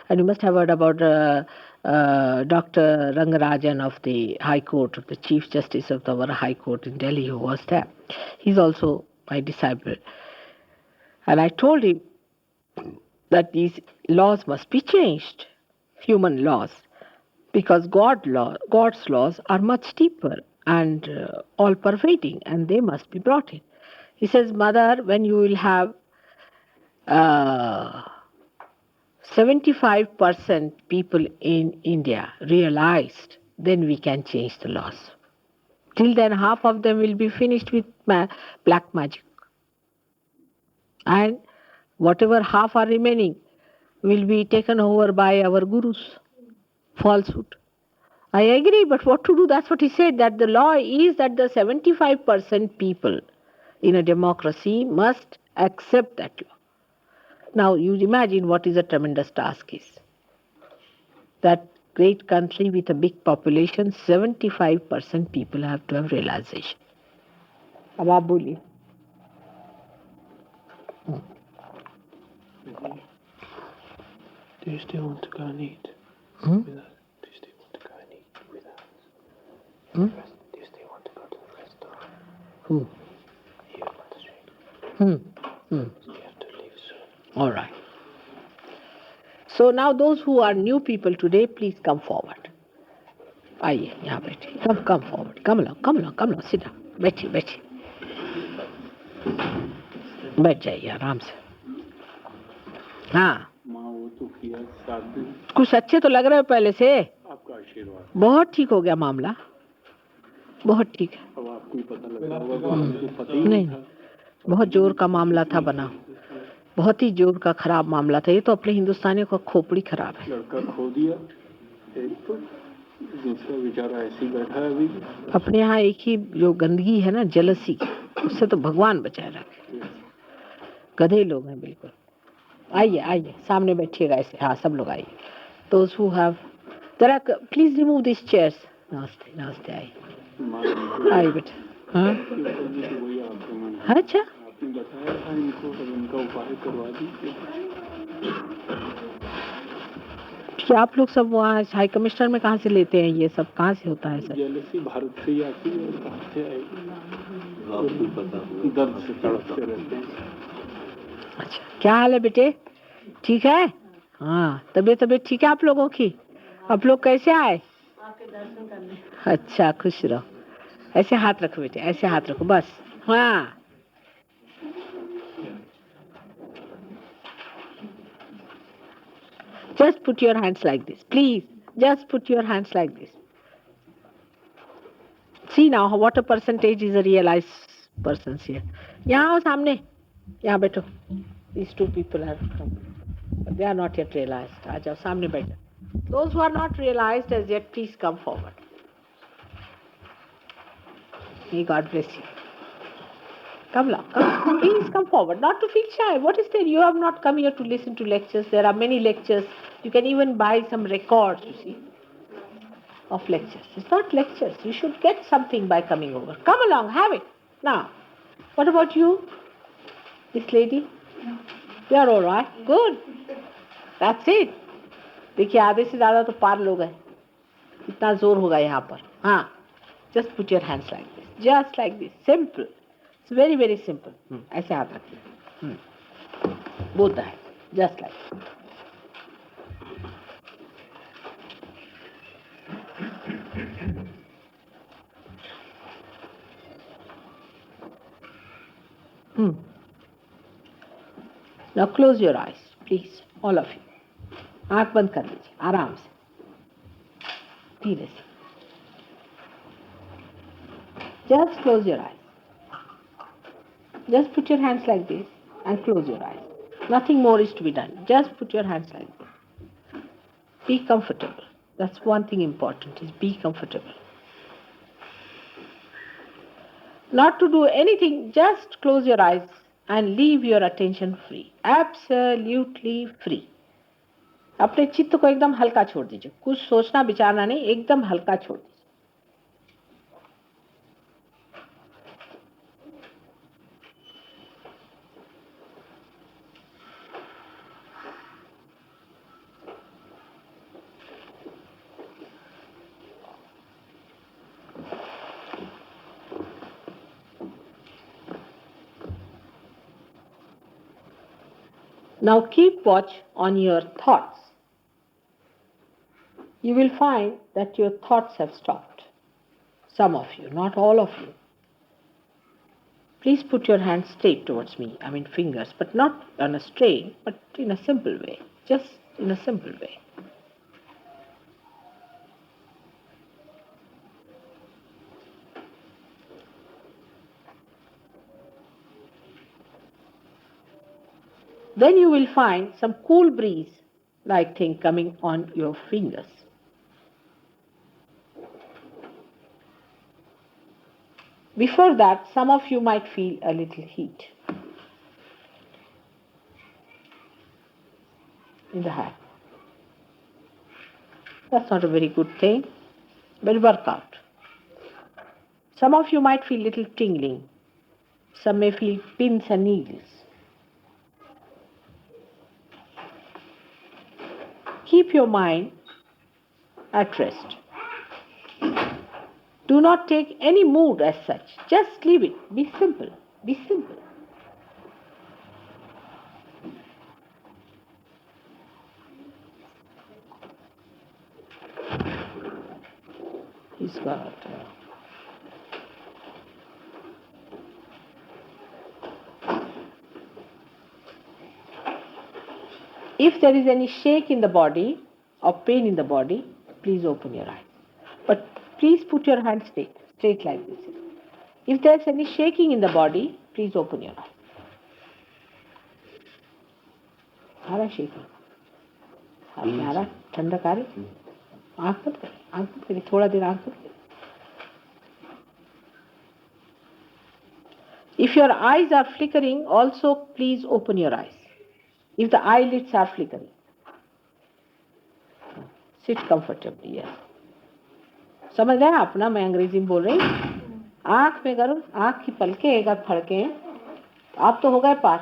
and you must have heard about Dr. Rangarajan of the High Court, the Chief Justice of our High Court in Delhi, who was there. He's also my disciple. And I told him that these laws must be changed, human laws, because God's laws are much deeper and all pervading, and they must be brought in. He says, Mother, when you will have 75% people in India realized, then we can change the laws. Till then, half of them will be finished with black magic. And whatever half are remaining will be taken over by our gurus. Falsehood. I agree, but what to do? That's what he said, that the law is that the 75% people in a democracy must accept that law. Now, you imagine what is a tremendous task is. That great country with a big population, 75% people have to have realization. अब आप बोलिए. Do you still want to go and eat Hmm? with us? Do you still want to go and eat with us? Hmm? Do you still want to go to the restaurant? Hmm. Here on the street. Hmm. You have to leave soon. All right. So now those who are new people today, please come forward. आइए यहाँ बैठिए. Come forward. Come along. Sit down. बैठिए. बैठ जाइए आराम से. हाँ. माँ वो तो किया 7 दिन. कुछ अच्छे तो लग रहे हो पहले से. आपका आशीर्वाद. बहुत ठीक हो गया मामला. बहुत ठीक है. अब आपको ही पता लगा होगा. मुझे पता ही नहीं, था. बहुत जोर का मामला था बना. बहुत ही जोर का खराब मामला था. ये तो अपने हिंदुस्तानियों का खोपड़ी खराब है. लड़का खो दिया. एक तो दूसरा बेचारा ऐसे ही बैठा है अभी. अपने यहाँ एक ही जो गंदगी है ना, जलसी, उससे तो भगवान बचाए रखे. गधे लोग हैं बिल्कुल. आइए सामने बैठिएगा ऐसे. हाँ, सब लोग आइए. Those who have, please remove these chairs. नमस्ते आइए बेटा. हाँ, अच्छा. आपने बताया था इनको, अब इनका उपाय करवा दीजिए. कि आप लोग सब वहाँ हाई कमिश्नर में कहाँ से लेते हैं ये सब? कहाँ से होता है सर? जेलसी भारत से ही आती है. कहाँ से आएगी आपको पता. दर्द से तड़पते रहते हैं. अच्छा, क्या हाल है बेटे? ठीक है. हाँ, तबीयत ठीक है आप लोगों की? आप लोग कैसे आए? आपके दर्शन करने. अच्छा, खुश रहो. ऐसे हाथ रखो बेटे, ऐसे हाथ रखो बस. हाँ. Just put your hands like this, please. Just put your hands like this. See now what a percentage is a realized persons here. यहाँ आओ सामने. यहाँ बैठो. These two people have come, but they are not yet realized. आ जाओ सामने बैठो. Those who are not realized as yet, please come forward. May God bless you. Come. Please come forward. Not to feel shy. What is there? You have not come here to listen to lectures. There are many lectures. You can even buy some records, you see, of lectures. It's not lectures. You should get something by coming over. Come along, have it. Now, what about you? This lady? You are all right. Good. That's it. देखिए आधे से ज़्यादा तो पार लोग हैं. कितना जोर होगा यहाँ पर. हाँ. Just put your hands like this. Just like this. Simple. It's very, very simple. ऐसे हाथ रखिए. Both the hands. Just like this. Now close your eyes, please, all of you. आँख बंद कर लीजिए आराम से, धीरे से. Just close your eyes. Just put your hands like this and close your eyes. Nothing more is to be done. Just put your hands like this. Be comfortable. That's one thing important, is be comfortable. Not to do anything, just close your eyes and leave your attention free. Absolutely free. अपने चित्त को एकदम हल्का छोड़ दीजिए, कुछ सोचना विचारना नहीं, एकदम हल्का छोड़ दीजिए. Now keep watch on your thoughts. You will find that your thoughts have stopped. Some of you, not all of you. Please put your hands straight towards me, fingers, but not on a strain, but in a simple way, just in a simple way. Then you will find some cool breeze like thing coming on your fingers. Before that, some of you might feel a little heat in the hand. That's not a very good thing, but work out. Some of you might feel little tingling. Some may feel pins and needles. Keep your mind at rest. Do not take any mood as such. Just leave it. Be simple. Be simple. He's got. If there is any shake in the body or pain in the body, please open your eyes. But please put your hand straight like this. If there is any shaking in the body, please open your eyes. आ रहा shaking? आपने आ रहा ठंडक आ रही? आँख मत करिए, थोड़ा देर आँख मत करिए. If your eyes are flickering, also please open your eyes. If the eyelids are flickering, sit comfortably. Yes. समझ गए आप ना, मैं अंग्रेजी में बोल रही हूँ. आँख में करो, आँख की पलकें एक आध फड़के, आप तो हो गए पार.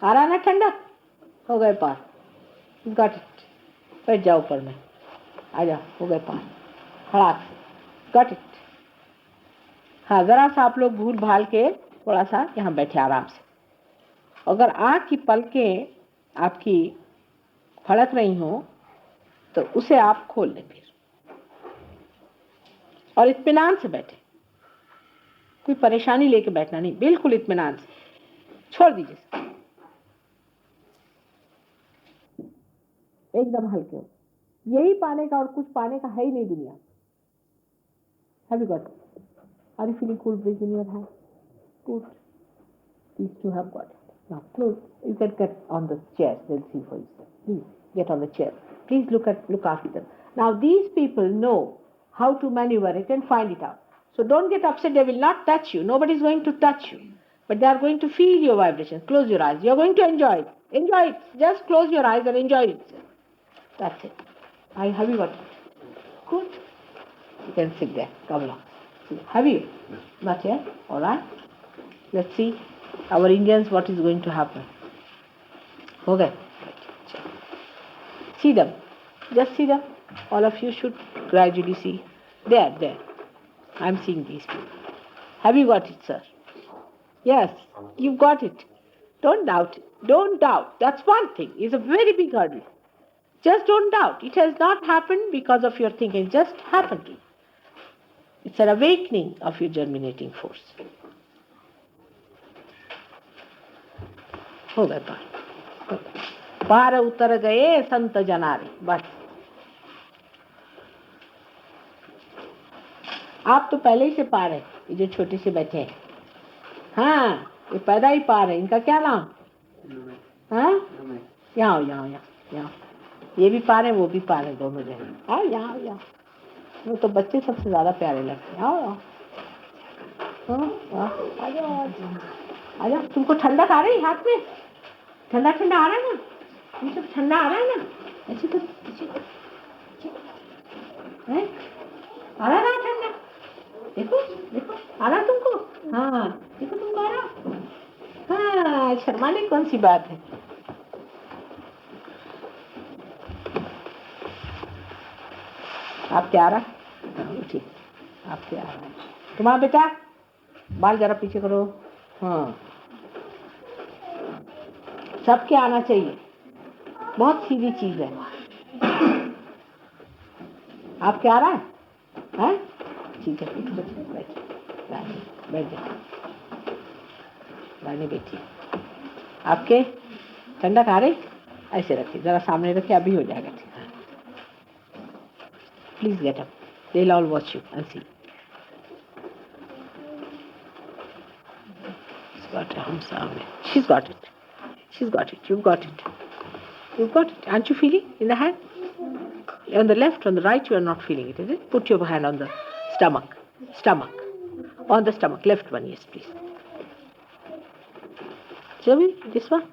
आ रहा ना ठंडक, हो गए पार. Got it. बैठ जाओ ऊपर में, आ जाओ, हो गए पार. खड़ाक से. Got it. हाँ, जरा सा आप लोग भूल भाल के थोड़ा सा यहाँ बैठे आराम से. अगर आँख की पलकें आपकी फड़क रही हो तो उसे आप खोल लें फिर, और इत्मीनान से बैठे. कोई परेशानी लेके बैठना नहीं, बिल्कुल इत्मीनान से. छोड़ दीजिए, एकदम हल्के. यही पाने का और कुछ पाने का है ही नहीं दुनिया. Have you got it? Are you feeling cool breeze in your hand? Good. These two have got it. Now close. You can get on the chair. They'll see for you. Please get on the chair. Please look after them. Now these people know how to maneuver it and find it out. So don't get upset. They will not touch you. Nobody is going to touch you. But they are going to feel your vibration. Close your eyes. You are going to enjoy it. Enjoy it. Just close your eyes and enjoy it. That's it. Have you got it? Good. You can sit there. Come along. Have you? Not yet? All right. Let's see. Our Indians, what is going to happen? Okay. See them. Just see them. All of you should gradually see. There. I'm seeing these people. Have you got it, sir? Yes, you've got it. Don't doubt it. Don't doubt. That's one thing. It's a very big hurdle. Just don't doubt. It has not happened because of your thinking. It just happened to you. It's an awakening of your germinating force. हो गए पार. पार उतर गए संत जनारे. बस आप तो पहले ही से पार है. ये जो छोटे से बैठे हैं, हाँ, ये पैदा ही पार है. इनका क्या नाम? हाँ, यहाँ ये भी पा रहे वो भी पा रहे, दोनों जने। आओ यहाँ आओ यहाँ, वो तो बच्चे सबसे ज्यादा प्यारे लगते हैं। आओ आओ हाँ, आ जाओ आ जाओ। तुमको ठंडक आ रही हाथ में? ठंडा ठंडा आ रहा है ना? ये सब ठंडा आ रहा है ना? ऐसे तो आ रहा है ठंडा? देखो देखो आ रहा तुमको? हाँ देखो तुमको आ रहा। हाँ, शर्माने कौन सी बात है। आप क्या आ रहा? ठीक, आप क्या आ रहा है? तुम्हारा बेटा बाल जरा पीछे करो। हाँ, सबके आना चाहिए, बहुत सीधी चीज है। आप क्या आ रहा है? हैं? ठीक है, बैठ जाओ, रानी बैठी। आपके ठंडक आ रही? ऐसे रखिए, जरा सामने रखिए, अभी हो जाएगा ठीक है। Please get up, they'll all watch you and see. She's got it, हम सामने, she's got it, you've got it. Aren't you feeling in the hand? On the left, on the right, you are not feeling it, is it? Put your hand on the stomach, on the stomach, left one, yes please. Shall this one?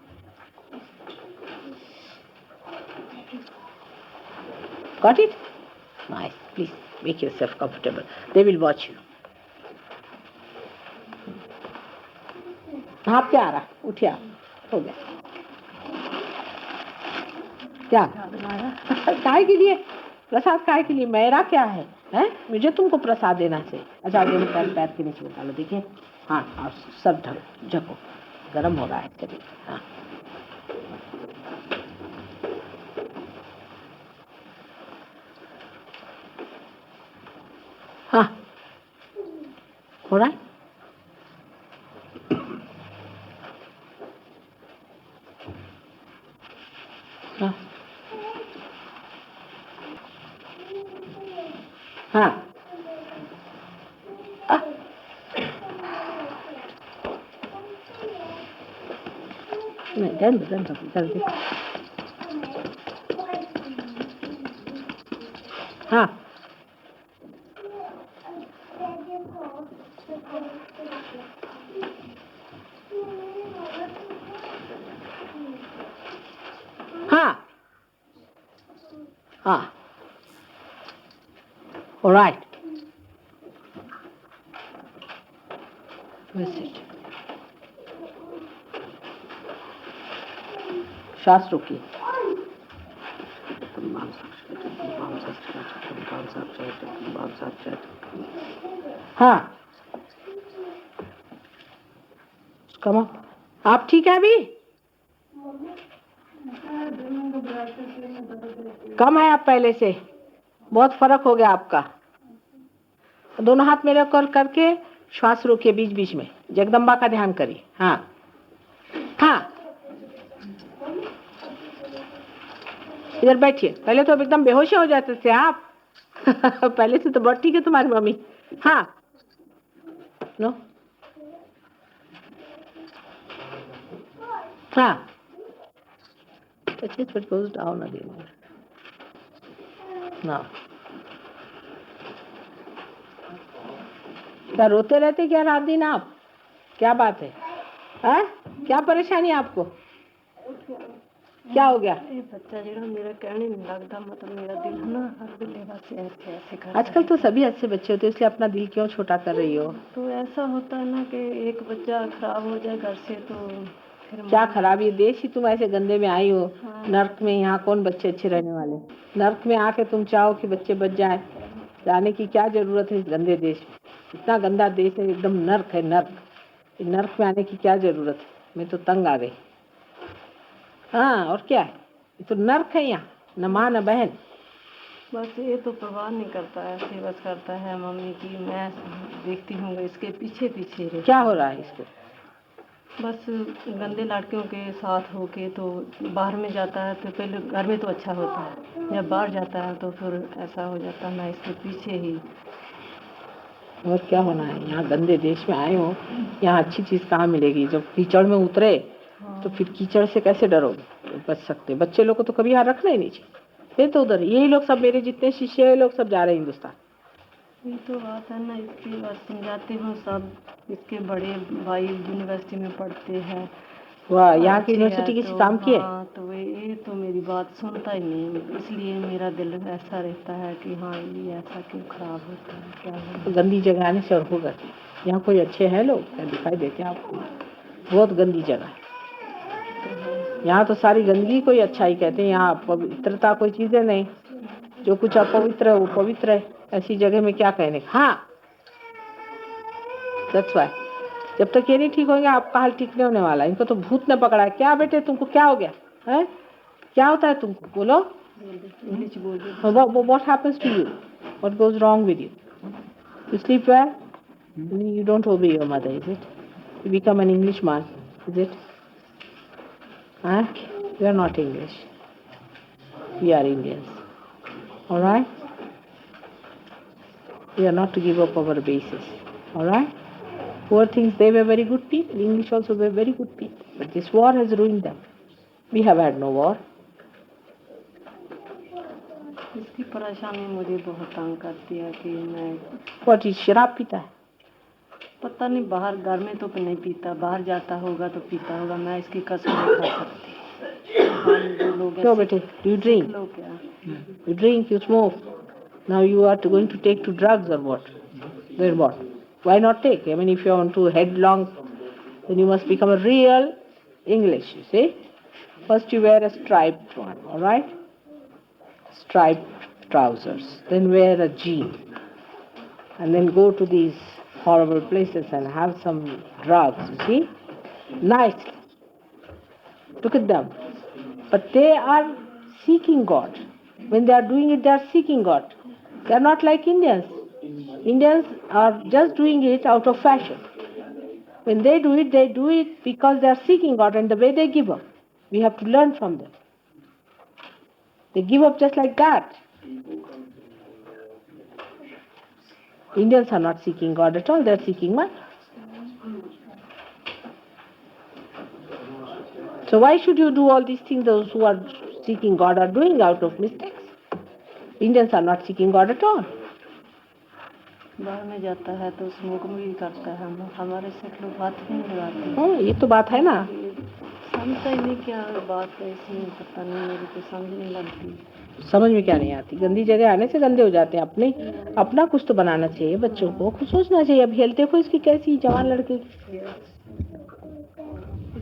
Got it? Nice. Please make yourself comfortable. They will watch you. आप क्या आ रहा? उठिए आप, हो गया। क्या काय के लिए? प्रसाद काय के लिए? मेरा क्या है? हैं? मुझे तुमको प्रसाद देना चाहिए। अच्छा दोनों पैर के नीचे उठा लो, देखिए। हाँ, और सब ढको, गर्म हो रहा है शरीर। हाँ, हाँ, हो रहा है। हाँ, हाँ, नहीं दर्द हाँ, हाँ, हाँ, all right. श्वास रोकिए। हाँ, कम आप ठीक है अभी? कम है आप पहले से, बहुत फर्क हो गया आपका। दोनों हाथ मेरे ऊपर करके श्वास रोकिए बीच बीच में, जगदम्बा का ध्यान करिए। हाँ, हाँ, इधर बैठिए। पहले तो एकदम बेहोश हो जाते थे आप। पहले से तो बहुत ठीक है तुम्हारी मम्मी। हाँ, नो, हाँ, it goes down again. Now, क्या रोते रहते क्या रात दिन आप? क्या बात है? हाँ? क्या परेशानी आपको? क्या हो गया? ये बच्चा जो मेरा कहने नहीं लगता, मतलब मेरा दिल ना हर वेले बस ऐसे ऐसे करता है। आजकल तो सभी अच्छे बच्चे होते हैं, इसलिए अपना दिल क्यों छोटा कर रही हो? तो ऐसा होता है ना कि एक बच्चा खराब हो जाए घर से तो फिर क्या खराब? ये देश ही तुम ऐसे गंदे में आई हो। हाँ। नर्क में यहाँ कौन बच्चे अच्छे रहने वाले? नर्क में आके तुम चाहो कि बच्चे बच जाएं, जाने की क्या जरूरत है इस गंदे देश में? इतना गंदा देश है, एकदम नर्क है, नर्क। नर्क में आने की क्या जरूरत है? मैं तो तंग आ गई। हाँ, और क्या है? ये तो नर्क है यहाँ, न माँ न बहन। बस ये तो परवाह नहीं करता है, ऐसे बस करता है मम्मी की मैं देखती हूँ इसके पीछे पीछे रहे। क्या हो रहा है इसको? बस गंदे लड़कियों के साथ होके तो बाहर में जाता है तो पहले घर में तो अच्छा होता है, जब बाहर जाता है तो फिर ऐसा हो जाता है। मैं इसके पीछे ही। और क्या होना है? यहाँ गंदे देश में आए हो, यहाँ अच्छी चीज कहाँ मिलेगी? जब कीचड़ में उतरे तो फिर कीचड़ से कैसे डरोगे? बच सकते? बच्चे लोग को तो कभी यहाँ रखना ही नहीं चाहिए। फिर तो उधर यही लोग सब, मेरे जितने शिष्य है लोग सब जा रहे हैं हिंदुस्तान। ये तो बात है ना, इसकी बात समझाती हूँ सब। इसके बड़े भाई यूनिवर्सिटी में पढ़ते हैं, वाह, यहाँ की अच्छे यूनिवर्सिटी है, किसी तो काम की है? हाँ, तो ये तो मेरी बात सुनता ही नहीं, इसलिए मेरा दिल ऐसा रहता है कि हाँ ये ऐसा क्यों खराब होता है, क्या तो है। गंदी जगह आने से और होगा। यहाँ कोई अच्छे हैं लोग क्या दिखाई देते हैं आपको? बहुत गंदी जगह है यहाँ, तो सारी गंदगी कोई अच्छा ही कहते हैं। यहाँ पवित्रता कोई चीजें नहीं, जो कुछ अपवित्र है वो पवित्र है। ऐसी जगह में क्या कहने। हाँ, दैट्स व्हाई जब तक ये नहीं ठीक होंगे आपका हाल ठीक नहीं होने वाला। इनको तो भूत ने पकड़ा है। क्या बेटे तुमको क्या हो गया है? क्या होता है तुमको? बोलो। इंग्लिश बोल दो। What happens to you? What goes wrong with you? You sleep well? You don't obey your mother, is it? You become an Englishman, is it? Huh? We are not English. We are Indians. All right? We are not to give up our bases. All right? Poor things, they were very good people. English also were very good people. But this war has ruined them. We have had no war. इसकी परेशानी मुझे बहुत तंग करती है कि मैं What is शराब पीता है? पता नहीं, बाहर घर में तो नहीं पीता, बाहर जाता होगा तो पीता होगा, मैं इसकी कसम नहीं खा सकती। हम जो लोग क्यों बेटे? Do you drink? लोग क्या, You drink, you smoke. Now you are going to take to drugs or what? Then what? Why not take? I mean, if you want to headlong, then you must become a real English, you see? First you wear a striped one, all right? Striped trousers. Then wear a jean. And then go to these horrible places and have some drugs, you see? Nicely. Look at them. But they are seeking God. When they are doing it, they are seeking God. They are not like Indians. Indians are just doing it out of fashion. When they do it because they are seeking God, and the way they give up. We have to learn from them. They give up just like that. Indians are not seeking God at all, they are seeking money. So why should you do all these things those who are seeking God are doing out of mistakes? Indians are not seeking God at all. बाहर में जाता है तो smoke भी करता है, हमारे से लोग हाथ भी नहीं लगाते। ये तो बात है ना। समझता ही नहीं क्या बात है इसमें, पता नहीं, मेरी तो समझ नहीं लगती। समझ में क्या नहीं आती? गंदी जगह आने से गंदे हो जाते हैं। अपना कुछ तो बनाना चाहिए, बच्चों को कुछ सोचना चाहिए। अब हेल्थ देखो इसकी कैसी, जवान लड़के की।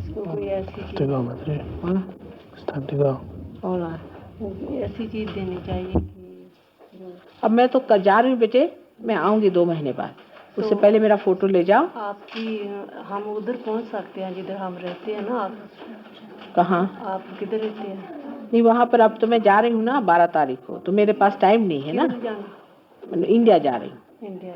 इसको कोई ऐसी चीज देनी चाहिए कि अब मैं तो जा रही हूँ बेटे, मैं आऊंगी 2 महीने बाद। उससे पहले मेरा फोटो ले जाओ। आपकी हम उधर पहुंच सकते हैं जिधर हम रहते हैं ना। आप कहाँ? आप किधर रहते हैं? नहीं, वहाँ पर अब तो मैं जा रही हूँ ना 12 तारीख को, तो मेरे पास टाइम नहीं है ना। इंडिया जा रही हूँ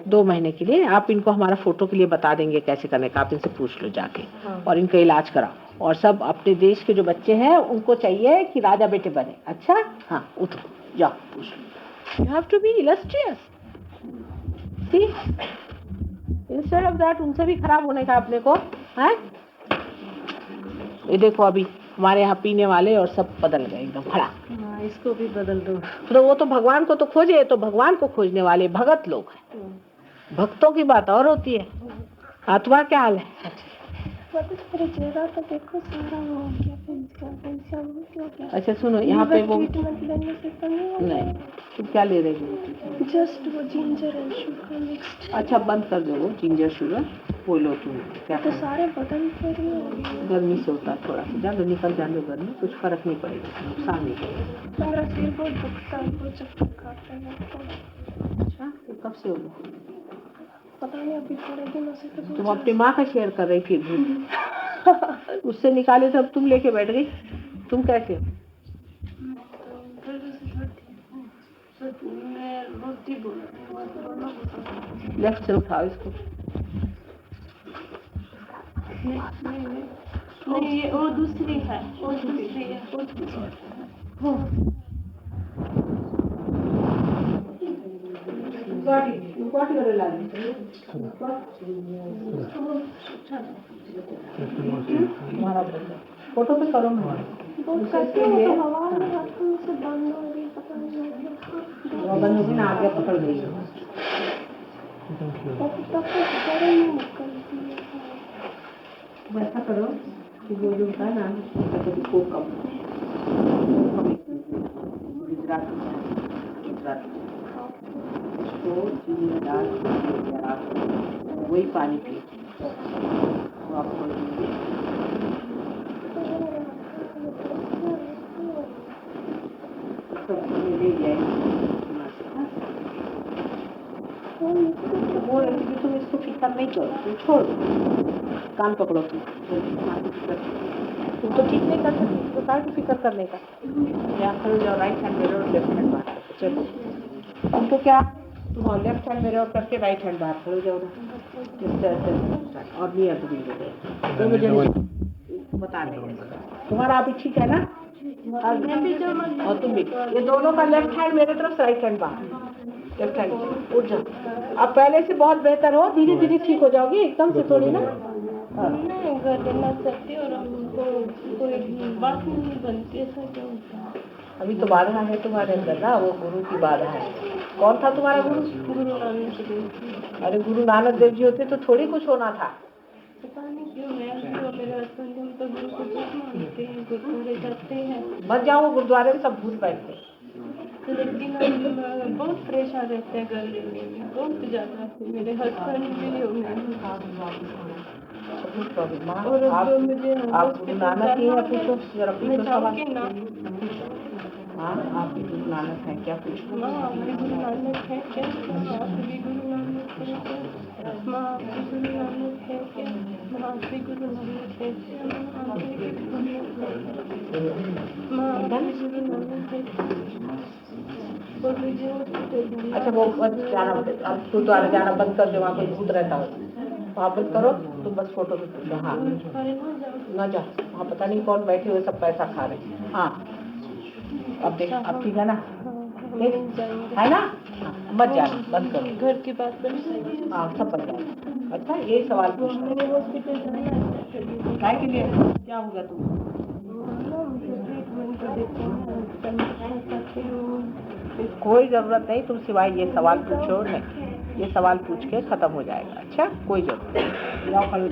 2 महीने के लिए। आप इनको हमारा फोटो के लिए बता देंगे कैसे करने का, आप इनसे पूछ लो जाके। हाँ। और इनका इलाज कराओ। और सब अपने देश के जो बच्चे हैं उनको चाहिए कि राजा बेटे बने। अच्छा, हाँ, उठो जाओ पूछ लो। You have to be illustrious. See, instead of that उनसे भी खराब होने का अपने को है। ये देखो अभी हमारे यहाँ पीने वाले और सब बदल गए एकदम खड़ा। हाँ, इसको भी बदल दो। तो वो तो भगवान को तो खोजे, तो भगवान को खोजने वाले भगत लोग हैं। भक्तों की बात और होती है। आत्मा क्या हाल है? तो देखो सारा वो हो गया, पेंशन हो गया। अच्छा सुनो, यहाँ पे वो ट्रीटमेंट लेने से तो नहीं, तुम क्या ले रही हो? जस्ट वो जिंजर एंड शुगर मिक्स्ड। अच्छा बंद कर दो वो जिंजर शुगर, वो लो तुम। क्या तो सारे बदन पर ही हो गए। गर्मी से होता है थोड़ा सा, जान दो, निकल जाने दो गर्मी, कुछ फर्क नहीं पड़ेगा, नुकसान नहीं पड़ेगा। मेरा सिर बहुत दुखता है वो जब तक खाता है तो। अच्छा, तो कब से होगा? पता नहीं, अभी थोड़े दिनों से। तो तुम अपनी माँ का शेयर कर रही थी उससे निकाले तब तुम लेके बैठ गई। तुम कैसे हो? मैं रोटी बोल लेफ्ट से उठाओ इसको। नहीं, ये वो दूसरी है, वो दूसरी है, वो दूसरी है। फोटो पे करो। वो करते हैं तो हवा में हाथ से बंद हो रही, पता वो बंद होगी ना, आगे पकड़ गई। ऐसा करो कि वो जो होता है ना वो कम गुजरात तो चीनी डाल वही पानी पी वो आपको ले जाएगी। वो तुम इसको फिक्र नहीं करो, तुम छोड़ कान पकड़ो। तुम तो ठीक नहीं कर सकती, तो काय की फिक्र करने का। या खड़े जाओ, राइट हैंड मेरे और लेफ्ट हैंड बाहर। चलो तुमको क्या, तुम लेफ्ट हैंड मेरे और करके राइट हैंड बाहर खड़े जाओ और नहीं तो मुझे बता देंगे। तुम्हारा अभी ठीक है ना? और तुम भी ये दोनों का लेफ्ट हैंड मेरे तरफ, राइट हैंड बाहर। लेफ्ट हैंड उठ जाओ। अब पहले से बहुत बेहतर हो, धीरे धीरे ठीक हो जाओगी, एकदम से थोड़ी ना। मैं घर देना चाहती हूँ और हमको कोई बात नहीं बनती, ऐसा क्या होता है? अभी तो बाधा है तुम्हारे अंदर ना, वो गुरु की बाधा है। कौन था तुम्हारा गुरु? गुरु नानक देव। अरे गुरु नानक देव जी होते तो थोड़ी कुछ होना था। पता नहीं क्यों मैं मेरे हस्बैंड हम तो गुरु को बहुत मानते हैं, गुरुद्वारे जाते हैं। मत जाओ, गुरुद्वारे में सब भूत बैठते हैं। लेकिन हम बहुत परेशान रहते हैं घर लेने में, बहुत ज़्यादा। मेरे हस्बैंड भी हो और आप गुरु नानक ही है, पूछो जरा पूछो सवाल। हाँ आप भी गुरु नानक है क्या? पूछो। माँ आप भी गुरु नानक है क्या? आप भी गुरु नानक है क्या? माँ आप भी गुरु नानक है क्या? माँ आप भी गुरु नानक है क्या? माँ आप भी गुरु नानक है क्या? माँ आप भी गुरु नानक है क्या? बोल दीजिए। अच्छा वो जाना, अब गुरुद्वारे जाना बंद कर दो, वहाँ कोई भूत रहता हो वहाँ बंद करो, तुम बस फोटो पे पूछो। हाँ ना जाओ, वहाँ पता नहीं कौन बैठे हुए सब पैसा खा रहे हैं। हाँ अब देख, अब ठीक है ना? है ना? मत जाना, बंद करो। घर की बात बन। हाँ सब बन जाएगा। अच्छा यही सवाल पूछना है। हॉस्पिटल जाना काय के लिए? क्या हो गया तुम? ट्रीटमेंट को देते हैं। कोई जरूरत नहीं, तुम सिवाय ये सवाल पूछो नहीं, ये सवाल पूछ के खत्म हो जाएगा। अच्छा कोई जरूरत नहीं, जाओ खड़े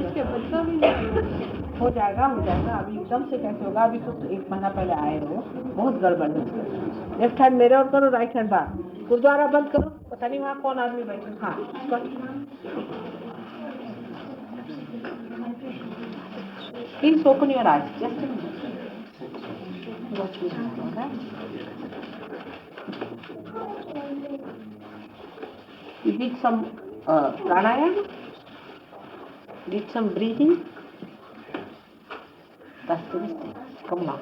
हो जाएगा, हो जाएगा। अभी एकदम से कैसे होगा? अभी तो 1 महीना पहले आए हो, बहुत गड़बड़ है। लेफ्ट हैंड मेरे और करो, राइट हैंड बाहर। गुरुद्वारा बंद करो, पता नहीं वहाँ कौन आदमी बैठे। हाँ please open your eyes, just you did some pranayama, did some breathing. That's the mistake. Come on,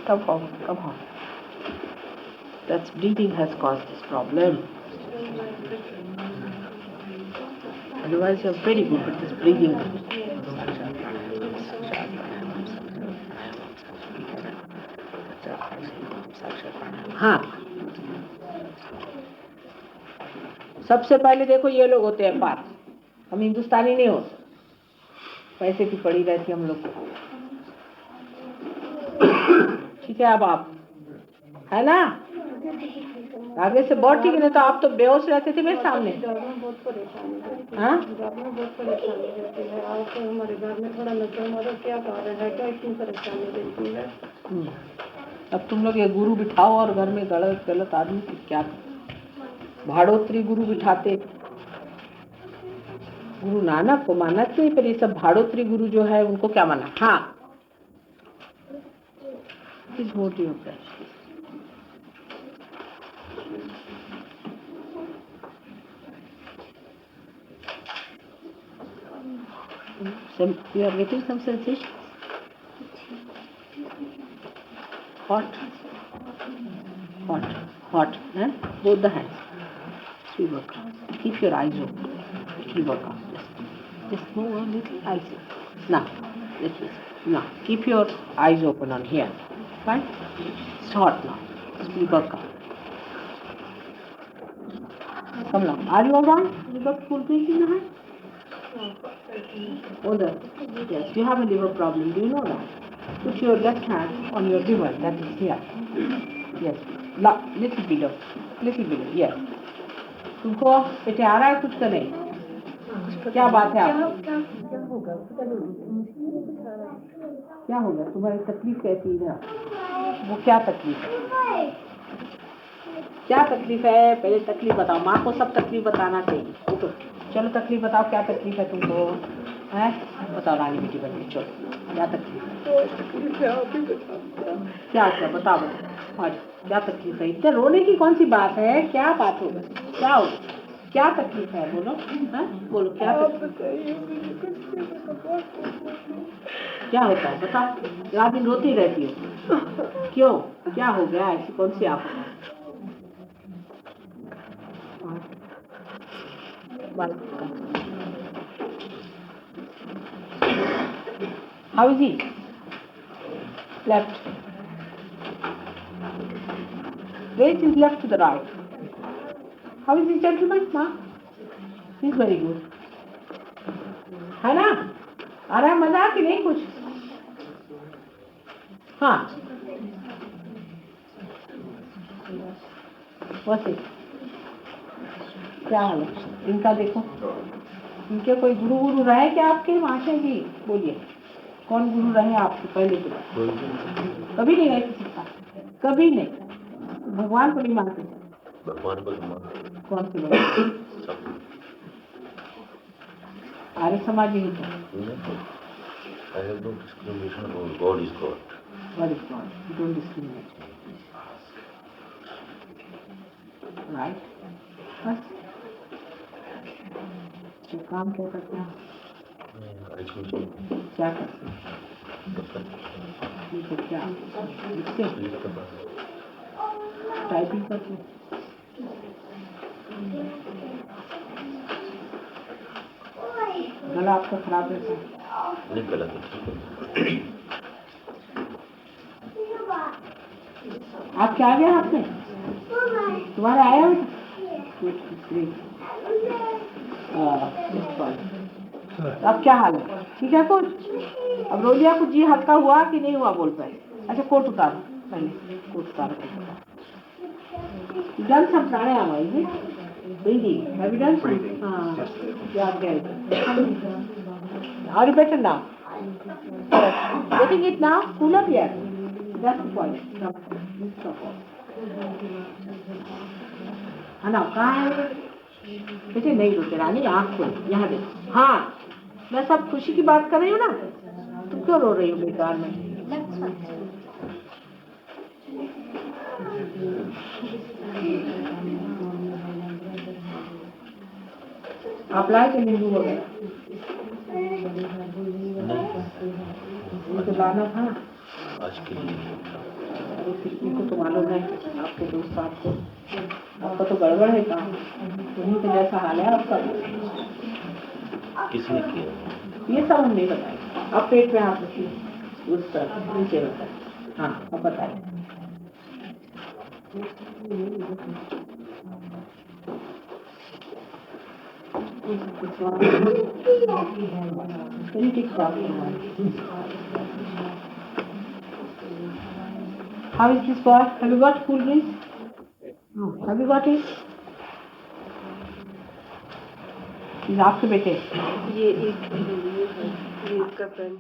come forward, come on. That's breathing has caused this problem. Otherwise you're very good with this breathing. हाँ सबसे पहले देखो ये लोग होते हैं पास, हम हिंदुस्तानी नहीं होते, पैसे की पड़ी रहती हम लोग को। ठीक है अब आप है ना? आगे से बहुत ठीक है, तो आप तो बेहोश रहते थे मेरे सामने। बहुत परेशानी हाँ बहुत परेशानी रहती है। आप तो हमारे घर में थोड़ा नजर मारो, क्या कारण है, क्या इतनी परेशानी रहती है? अब तुम लोग ये गुरु बिठाओ और घर में गलत गलत आदमी की क्या भाड़ोत्री गुरु बिठाते। गुरु नानक को मानना चाहिए, पर ये सब भाड़ोत्री गुरु जो है उनको क्या माना? हाँ किस होती होता है? You are getting some sensation? Hot, eh? Both the hands. It will work. Keep your eyes open. It will work out. Just move a little. I'll see. Now, this is. Now, keep your eyes open on here. Fine? It's hot now. It will work out. Come now. Are you alright? You got full drink in the hand? Yes, you have a liver problem. Do you know that? Put your left hand on your liver, that is here. Yes, little below, yes. तुमको बेटे आ रहा है कुछ का नहीं? क्या बात है आपको? क्या होगा? तुम्हारी तकलीफ कैसी है? वो क्या तकलीफ है? क्या तकलीफ है? पहले तकलीफ बताओ। माँ को सब तकलीफ बताना चाहिए। उठो, चलो तकलीफ बताओ, क्या तकलीफ है तुमको? हैं? बताओ रानी बेटी बन के, चलो क्या तकलीफ है? क्या बताओ। हाँ, क्या तकलीफ है? इतना रोने की कौन सी बात है? क्या बात होगा? क्या होगा? क्या तकलीफ है? बोलो, हैं? बोलो क्या तकलीफ? क्या होता है बताओ? रात दिन रोती रहती हो, क्यों? क्या हो गया? ऐसी कौन सी आप? How is he? Left. Raise his left to the right. How is this gentleman, ma? He's very good. है ना? आ रहा है मजा कि नहीं कुछ? हाँ। वैसे क्या हाल है इनका? देखो, इनके कोई गुरु रहे क्या आपके? माशा जी बोलिए, कौन गुरु रहे आपके पहले के? कभी नहीं रहे किसी का? कभी नहीं? भगवान को नहीं मानते? भगवान को नहीं मानते। कौन से लोग? आर्य समाज ही तो। I have no discrimination about God is God. God is God. You don't discriminate. Right? बस ये काम क्या करते हैं? क्या करते हैं? तो क्या लिखते? टाइपिंग करते? गला आपका खराब रहता है? नहीं, गला तो ठीक है। आप क्या आ गया हाथ में? तुम्हारे आया हो? अब क्या हाल है? ठीक है कुछ? अब रो लिया कुछ? जी हल्का हुआ कि नहीं हुआ बोल पाए? अच्छा कोट उतारो, पहले कोट उतारो। डन सब प्राणायाम है ये? breathing. Have you done some? Yeah, okay. Are you better now? Getting it now? Cool up here. That's the point. Stop. ना कहाँ है? बेटे नहीं रोते रानी, आँख खोल, यहाँ देख। हाँ, मैं सब खुशी की बात कर रही हूँ ना? तुम क्यों रो रही हो बेकार में? आप लाए थे नींबू वगैरह? तो लाना था आज के लिए। किसी को तो मालूम है, आपके दोस्त आपको, आपका तो गड़बड़ है काम, उन्हीं के जैसा हाल है आपका। किसने किया? ये सब हम नहीं बताएंगे। अब पेट में हाथ रखिए, उस तरफ नीचे रखा। हाँ, अब बताइए। How is this boy? Have you got cool drinks? No. Have you got it? आपके बेटे? ये एक ये है, ये इसका फ्रेंड।